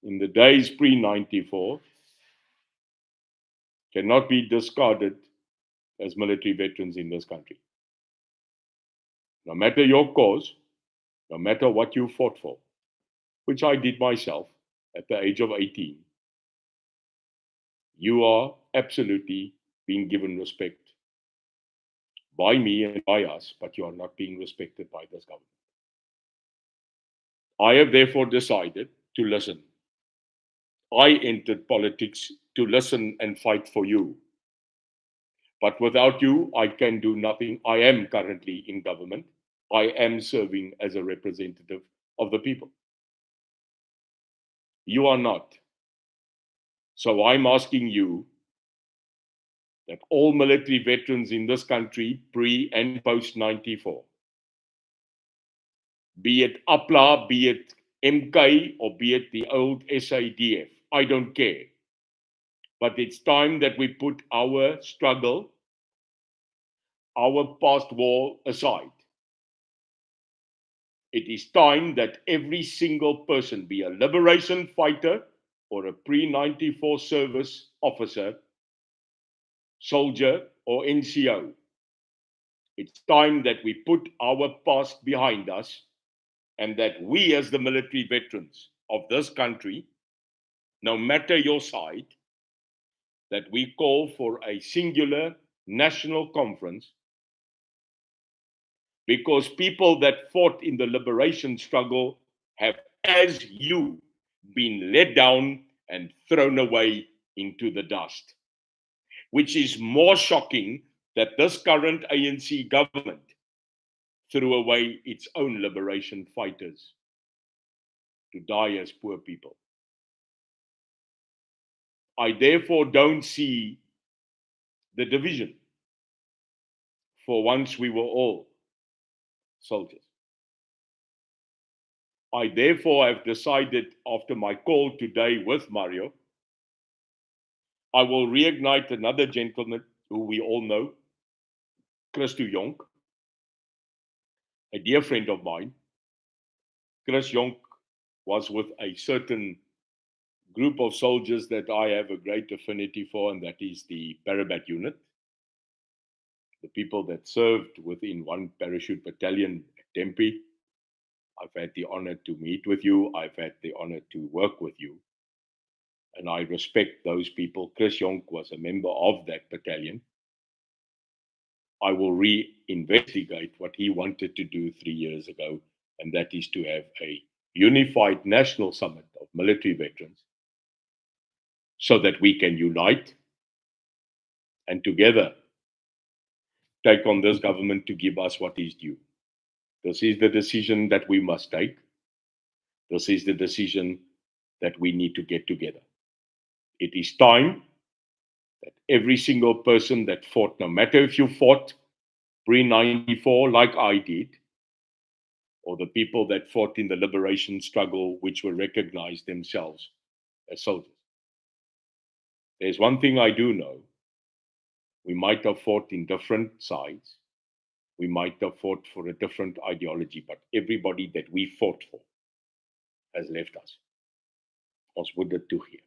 in the days pre-94 cannot be discarded as military veterans in this country. No matter your cause, no matter what you fought for, which I did myself at the age of 18, you are absolutely being given respect by me and by us, but you are not being respected by this government. I have therefore decided to listen. I entered politics to listen and fight for you. But without you, I can do nothing. I am currently in government. I am serving as a representative of the people. You are not. So I'm asking you that all military veterans in this country, pre and post 94, be it APLA, be it MK, or be it the old SADF, I don't care. But it's time that we put our struggle, our past war aside. It is time that every single person, be a liberation fighter or a pre-94 service officer, soldier, or NCO, it's time that we put our past behind us and that we, as the military veterans of this country, no matter your side, that we call for a singular national conference, because people that fought in the liberation struggle have, as you, been let down and thrown away into the dust. Which is more shocking that this current ANC government threw away its own liberation fighters to die as poor people. I therefore don't see the division. For once we were all soldiers. I therefore have decided, after my call today with Mario, I will reignite another gentleman who we all know, Christo Jonk, a dear friend of mine. Chris Jonk was with a certain group of soldiers that I have a great affinity for, and that is the Parabat unit. The people that served within one parachute battalion at Tempe. I've had the honor to meet with you. I've had the honor to work with you. And I respect those people. Chris Jonk was a member of that battalion. I will reinvestigate what he wanted to do 3 years ago, and that is to have a unified national summit of military veterans so that we can unite and together take on this government to give us what is due. This is the decision that we must take. This is the decision that we need to get together. It is time that every single person that fought, no matter if you fought pre-94 like I did, or the people that fought in the liberation struggle, which were recognized themselves as soldiers. There's one thing I do know. We might have fought in different sides. We might have fought for a different ideology, but everybody that we fought for has left us. Ons moet dit toegee.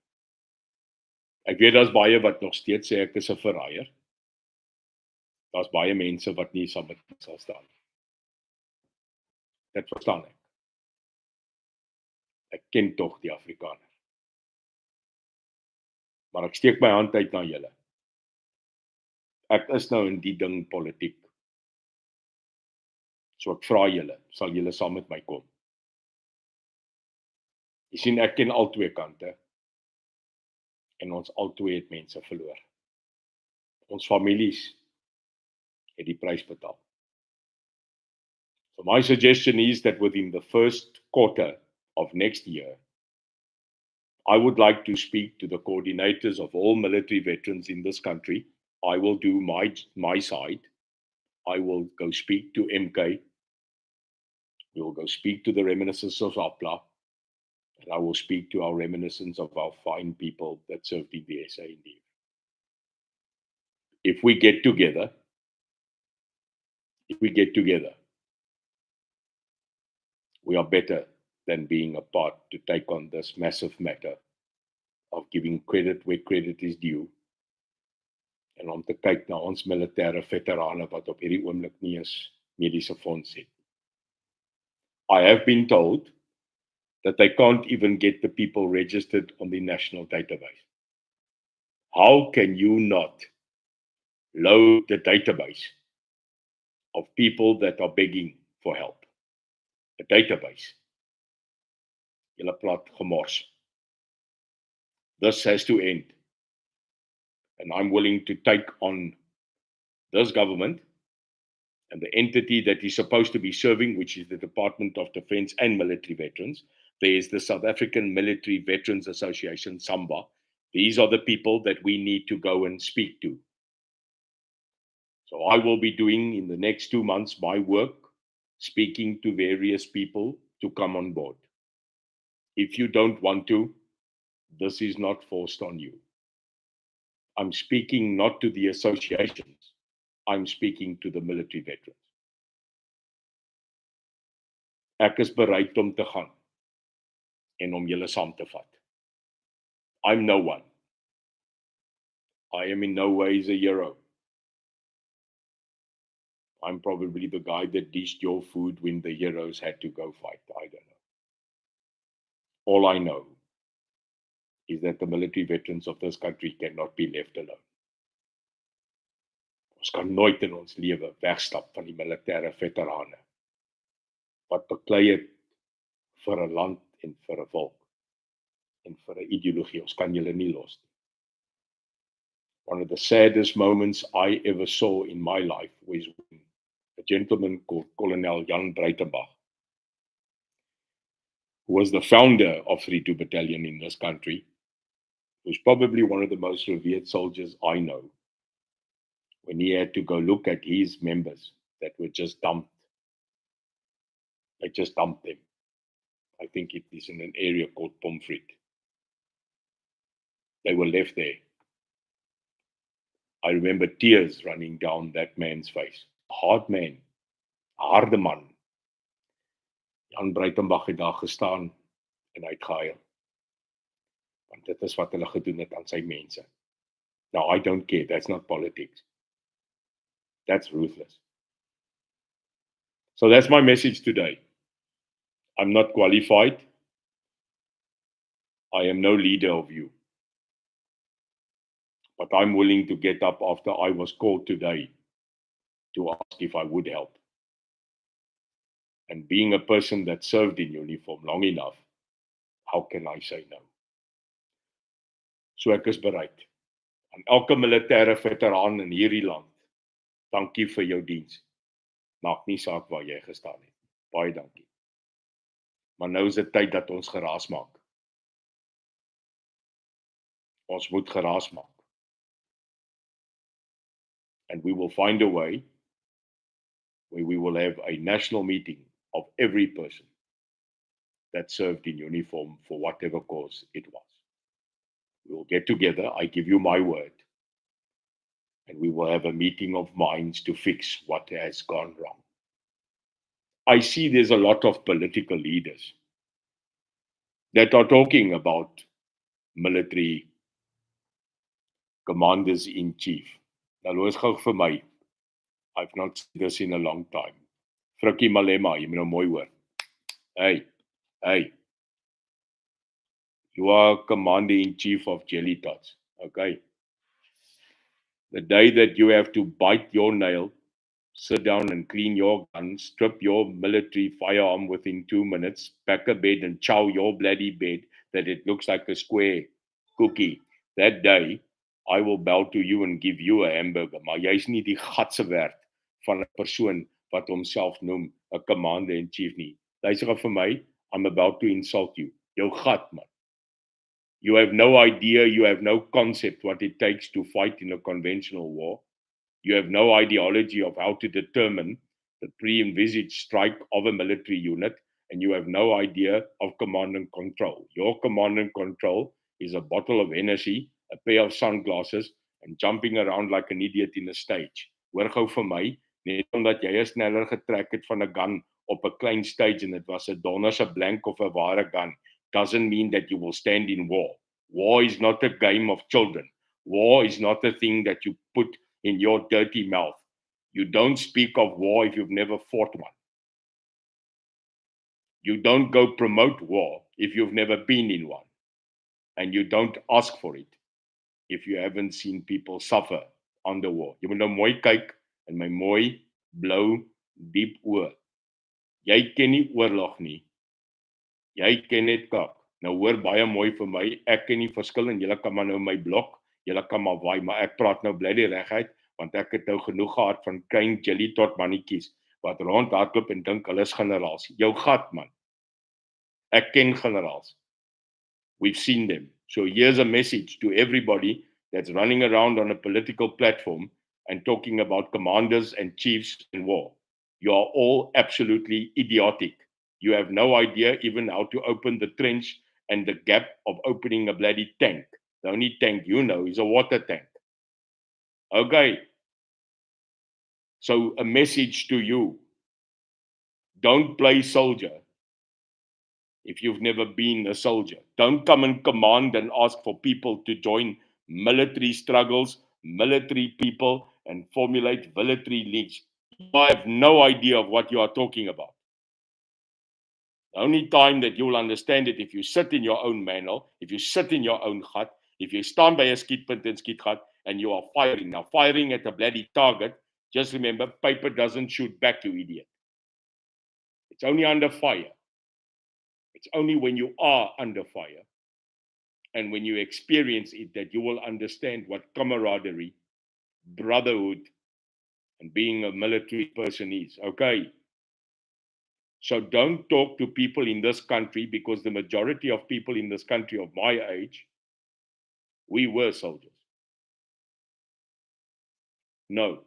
Ek weet daar's baie wat nog steeds sê ek is 'n verraaier. Daar's baie mense wat nie saam met my sal staan nie. Dit verstaan ek. Ek ken tog die Afrikaner. Maar ek steek my hand uit na julle. Ek is nou in die ding politiek. So ek vra julle, sal julle saam met my kom? Jy sien, ek ken al twee kante. En ons albei het mense verloor. Ons families het die prys betaal. So my suggestion is that within the first quarter of next year, I would like to speak to the coordinators of all military veterans in this country. I will do my side. I will go speak to MK. We will go speak to the reminiscence of APLA. And I will speak to our reminiscence of our fine people that served in the SANDF. If we get together, we are better than being apart to take on this massive matter of giving credit where credit is due. En om te kyk na ons militêre veterane wat op hierdie oomblik nie eens mediese fonds het. I have been told that they can't even get the people registered on the national database. How can you not load the database of people that are begging for help? A database. Julle praat gemors. This has to end. And I'm willing to take on this government and the entity that is supposed to be serving, which is the Department of Defense and Military Veterans. There is the South African Military Veterans Association, SAMBA. These are the people that we need to go and speak to. So I will be doing in the next 2 months my work, speaking to various people to come on board. If you don't want to, this is not forced on you. I'm speaking not to the associations. I'm speaking to the military veterans. Ek is bereid om te gaan en om julle saam te vat. I'm no one. I am in no ways a hero. I'm probably the guy that dished your food when the heroes had to go fight. I don't know. All I know is that the military veterans of this country cannot be left alone. Ons kan nooit in ons lewe wegstap van die militêre veterane wat beklei het vir 'n land en vir 'n volk en vir 'n ideologie. Ons kan julle nie los nie. One of the saddest moments I ever saw in my life was when a gentleman called Colonel Jan Breitenbach, who was the founder of 32 Battalion in this country, was probably one of the most revered soldiers I know, when he had to go look at his members that were just dumped. They just dumped them. I think it is in an area called Pomfret. They were left there. I remember tears running down that man's face. A hard man, a harde man. Jan Breitenbach het daar gestaan en hy het gehuil. Want dit is wat hulle gedoen het aan sy mense. Now, I don't care. That's not politics. That's ruthless. So that's my message today. I'm not qualified. I am no leader of you. But I'm willing to get up after I was called today to ask if I would help. And being a person that served in uniform long enough, how can I say no? So ek is bereid. Aan elke militêre veteraan in hierdie land, dankie vir jou diens. Maak nie saak waar jy gestaan het. Baie dankie. Maar nou is dit tyd dat ons geraas maak. Ons moet geraas maak. And we will find a way where we will have a national meeting of every person that served in uniform for whatever cause it was. We will get together, I give you my word, and we will have a meeting of minds to fix what has gone wrong. I see there's a lot of political leaders that are talking about military commanders-in-chief. Nou loos gou vir my. I've not seen this in a long time. Frikkie Malema, jy moet nou mooi hoor. Hey. You are commander-in-chief of Jelly Tots, okay? The day that you have to bite your nail, sit down and clean your gun, strip your military firearm within 2 minutes, pack a bed and chow your bloody bed that it looks like a square cookie. That day, I will bow to you and give you a hamburger. Maar jy is nie die gatse werd van 'n persoon wat homself noem 'n commander-in-chief nie. Luister vir my, I'm about to insult you. Jou gat, man. You have no idea, you have no concept what it takes to fight in a conventional war. You have no ideology of how to determine the pre-envisaged strike of a military unit, and you have no idea of command and control. Your command and control is a bottle of Hennessy, a pair of sunglasses, and jumping around like an idiot in a stage. Hoor gou vir my, net omdat jy 'n sneller getrek het van 'n gun op 'n klein stage en dit was 'n donderse blank of 'n ware gun, doesn't mean that you will stand in war. War is not a game of children. War is not a thing that you put in your dirty mouth. You don't speak of war if you've never fought one. You don't go promote war if you've never been in one. And you don't ask for it if you haven't seen people suffer under war. Jy moet nou mooi kyk in my mooi, blou, diep oë. Jy ken nie oorlog nie. Jy ken net kak. Nou hoor baie mooi vir my, ek ken nie verskil en julle kan maar nou my blok, julle kan maar waai, maar ek praat nou bly die reguit, want ek het nou genoeg gehad van klein jelly tot mannetjies, wat rondhardloop en dink hulle is generaals. Jou gat man. Ek ken generaals. We've seen them. So here's a message to everybody that's running around on a political platform and talking about commanders and chiefs in war. You are all absolutely idiotic. You have no idea even how to open the trench and the gap of opening a bloody tank. The only tank you know is a water tank. Okay. So a message to you. Don't play soldier if you've never been a soldier. Don't come and command and ask for people to join military struggles, military people, and formulate military leagues. You have no idea of what you are talking about. The only time that you will understand it if you sit in your own manual, if you sit in your own gat, if you stand by a skietpunt and skietgat and you are firing. Now, firing at a bloody target, just remember, paper doesn't shoot back, you idiot. It's only under fire. It's only when you are under fire and when you experience it that you will understand what camaraderie, brotherhood, and being a military person is. Okay? So don't talk to people in this country, because the majority of people in this country of my age, we were soldiers. No.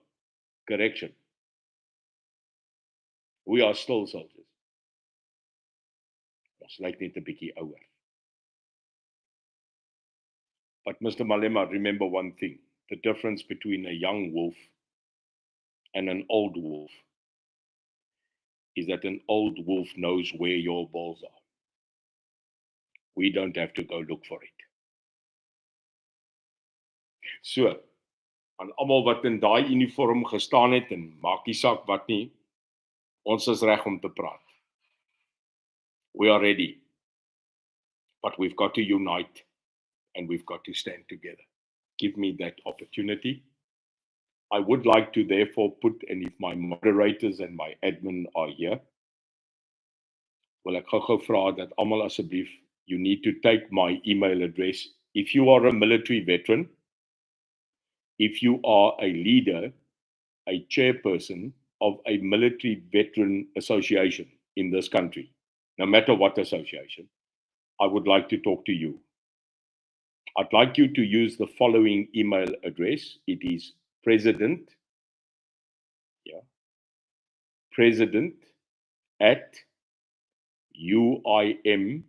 Correction. We are still soldiers. Ons lyk net 'n bietjie ouer. But Mr. Malema, remember one thing. The difference between a young wolf and an old wolf is that an old wolf knows where your balls are. We don't have to go look for it. So, aan almal wat in daai uniform gestaan het en maak nie saak wat nie, ons is reg om te praat. We are ready. But we've got to unite and we've got to stand together. Give me that opportunity. I would like to therefore put, and if my moderators and my admin are here, wil ek gou vra dat almal asseblief, you need to take my email address. If you are a military veteran, if you are a leader, a chairperson of a military veteran association in this country, no matter what association, I would like to talk to you. I'd like you to use the following email address. It is president at uimsa.org.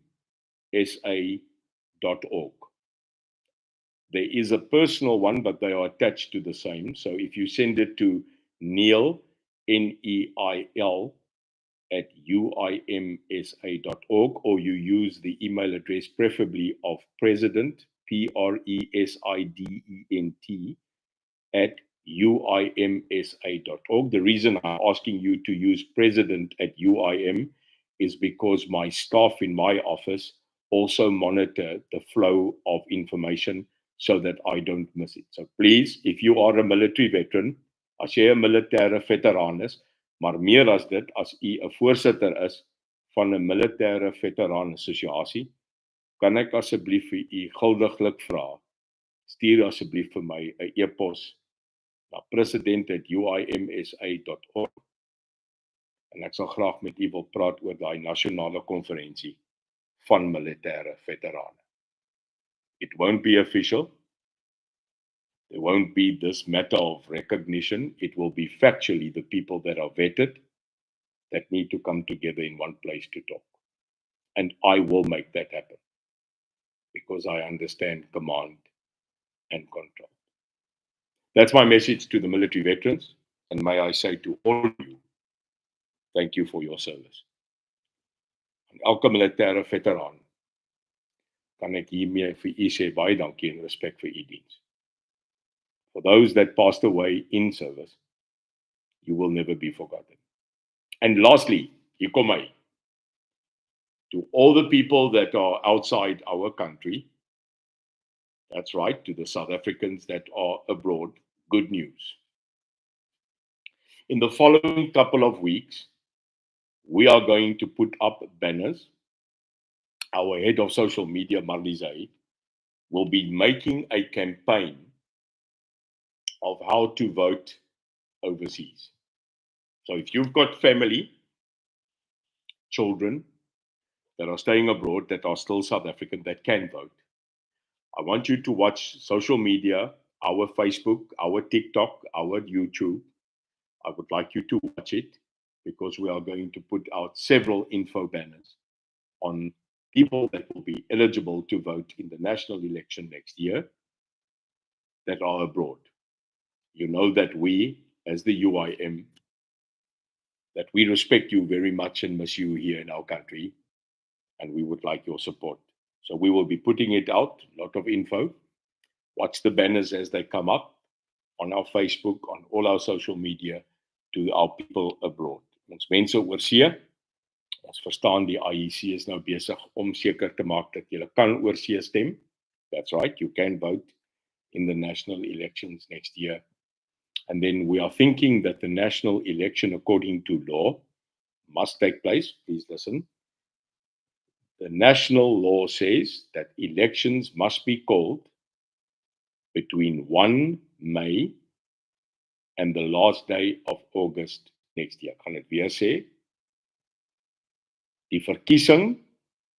There is a personal one, but they are attached to the same. So if you send it to Neil, Neil, at uimsa.org, or you use the email address preferably of president, president, at uimsa.org. The reason I'm asking you to use president at UIM is because my staff in my office also monitor the flow of information so that I don't miss it. So please, if you are a military veteran, as jy 'n militêre veteraan is, maar meer as dit, as u 'n voorsitter is van 'n militêre veteraan assosiasie, kan ek asseblief vir u guldiglik vra, stuur asseblief vir my 'n e-pos na president@uimsa.org en ek sal graag met u wil praat oor daai nasionale konferensie van militêre veterane. It won't be official. There won't be this matter of recognition. It will be factually the people that are vetted that need to come together in one place to talk. And I will make that happen because I understand command and control. That's my message to the military veterans. And may I say to all of you, thank you for your service. En elke militêre veteraan kan ek hiermee vir u sê baie dankie en respek vir u diens. For those that passed away in service, you will never be forgotten. And lastly, hier kom hy, to all the people that are outside our country, that's right, to the South Africans that are abroad, good news. In the following couple of weeks, we are going to put up banners. Our head of social media, Marlize, will be making a campaign of how to vote overseas. So if you've got family, children that are staying abroad, that are still South African, that can vote, I want you to watch social media, our Facebook, our TikTok, our YouTube. I would like you to watch it because we are going to put out several info banners on people that will be eligible to vote in the national election next year that are abroad. You know that we, as the UIM, that we respect you very much and miss you here in our country, and we would like your support. So we will be putting it out, a lot of info. Watch the banners as they come up on our Facebook, on all our social media, to our people abroad. Ons mense oor see, ons verstaan die IEC is nou besig om seker te maak dat jy kan oor see stem. That's right, you can vote in the national elections next year. And then we are thinking that the national election, according to law, must take place. Please listen. The national law says that elections must be called between 1 May and the last day of August next year. Ek gaan dit weer sê. Die verkiesing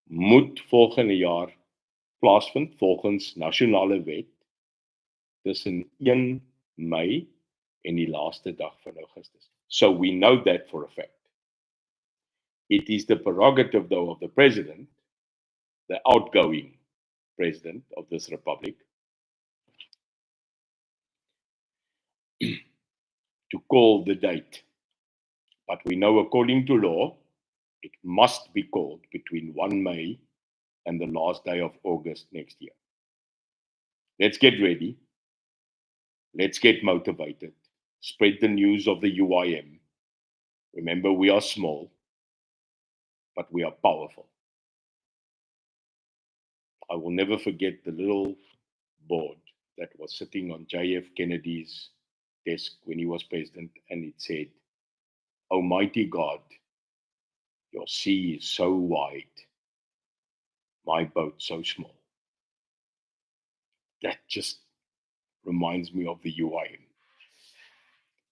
moet volgende jaar plaasvind volgens nasionale wet tussen 1 Mei en die laaste dag van Augustus. So we know that for a fact. It is the prerogative, though, of the president, the outgoing president of this republic, to call the date. But we know, according to law, it must be called between 1 May and the last day of August next year. Let's get ready. Let's get motivated. Spread the news of the UIM. Remember, we are small, but we are powerful. I will never forget the little board that was sitting on JF Kennedy's desk when he was president, and it said, "Almighty God, your sea is so wide, my boat so small." That just reminds me of the UIM.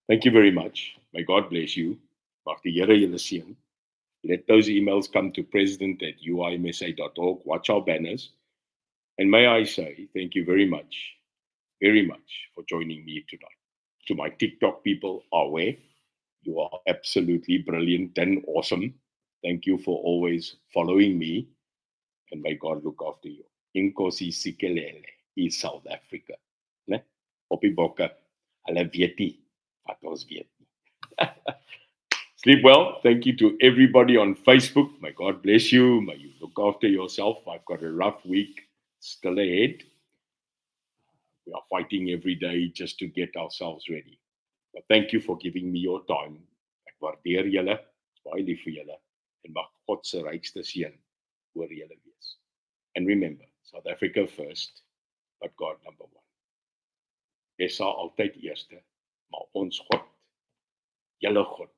Thank you very much. May God bless you. Mag die Here julle seën. Let those emails come to president@uimsa.org. Watch our banners. And may I say, thank you very much for joining me tonight. To my TikTok people, Awe, you are absolutely brilliant and awesome. Thank you for always following me. And may God look after you. Inkosi Sikelele is South Africa. Ne? Oppie bokke, hulle weet nie wat ons weet nie. Sleep well. Thank you to everybody on Facebook. May God bless you. May you look after yourself. I've got a rough week still ahead. We are fighting every day just to get ourselves ready. But thank you for giving me your time. Ek waardeer julle. Baie lief vir julle. En mag God se rykste seën oor julle wees. And remember, South Africa first, but God number one. SA altyd eerste, maar ons God, julle God,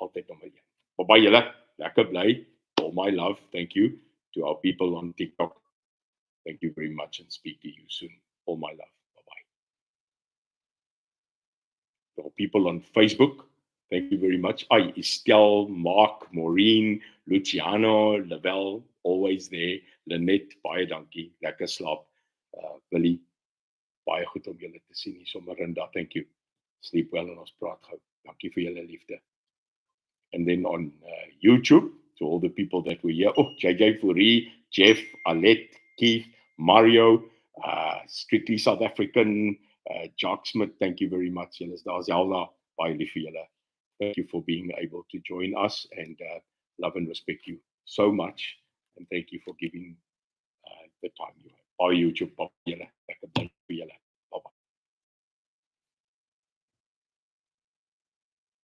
altyd nummer 1. Bye julle, lekker bly. All my love. Thank you to our people on TikTok. Thank you very much and speak to you soon. All my love. Bye-bye. To our people on Facebook, thank you very much. Estelle, Mark, Maureen, Luciano, Lavelle, always there. Lynette, baie dankie. Lekker slaap. Willie, baie goed om julle te sien hier sommer in dat. Thank you. Sleep well en ons praat gou. Dankie vir julle liefde. And then on YouTube, to all the people that were here. Oh, JJ Fourie, Jeff, Alette, Keith, Mario, Strictly South African, Jock Smith, thank you very much. Julle is daar, Zelda, baie lief vir julle. Thank you for being able to join us and love and respect you so much. And thank you for giving the time you have. Baie YouTube, baie julle, lekker bly vir julle.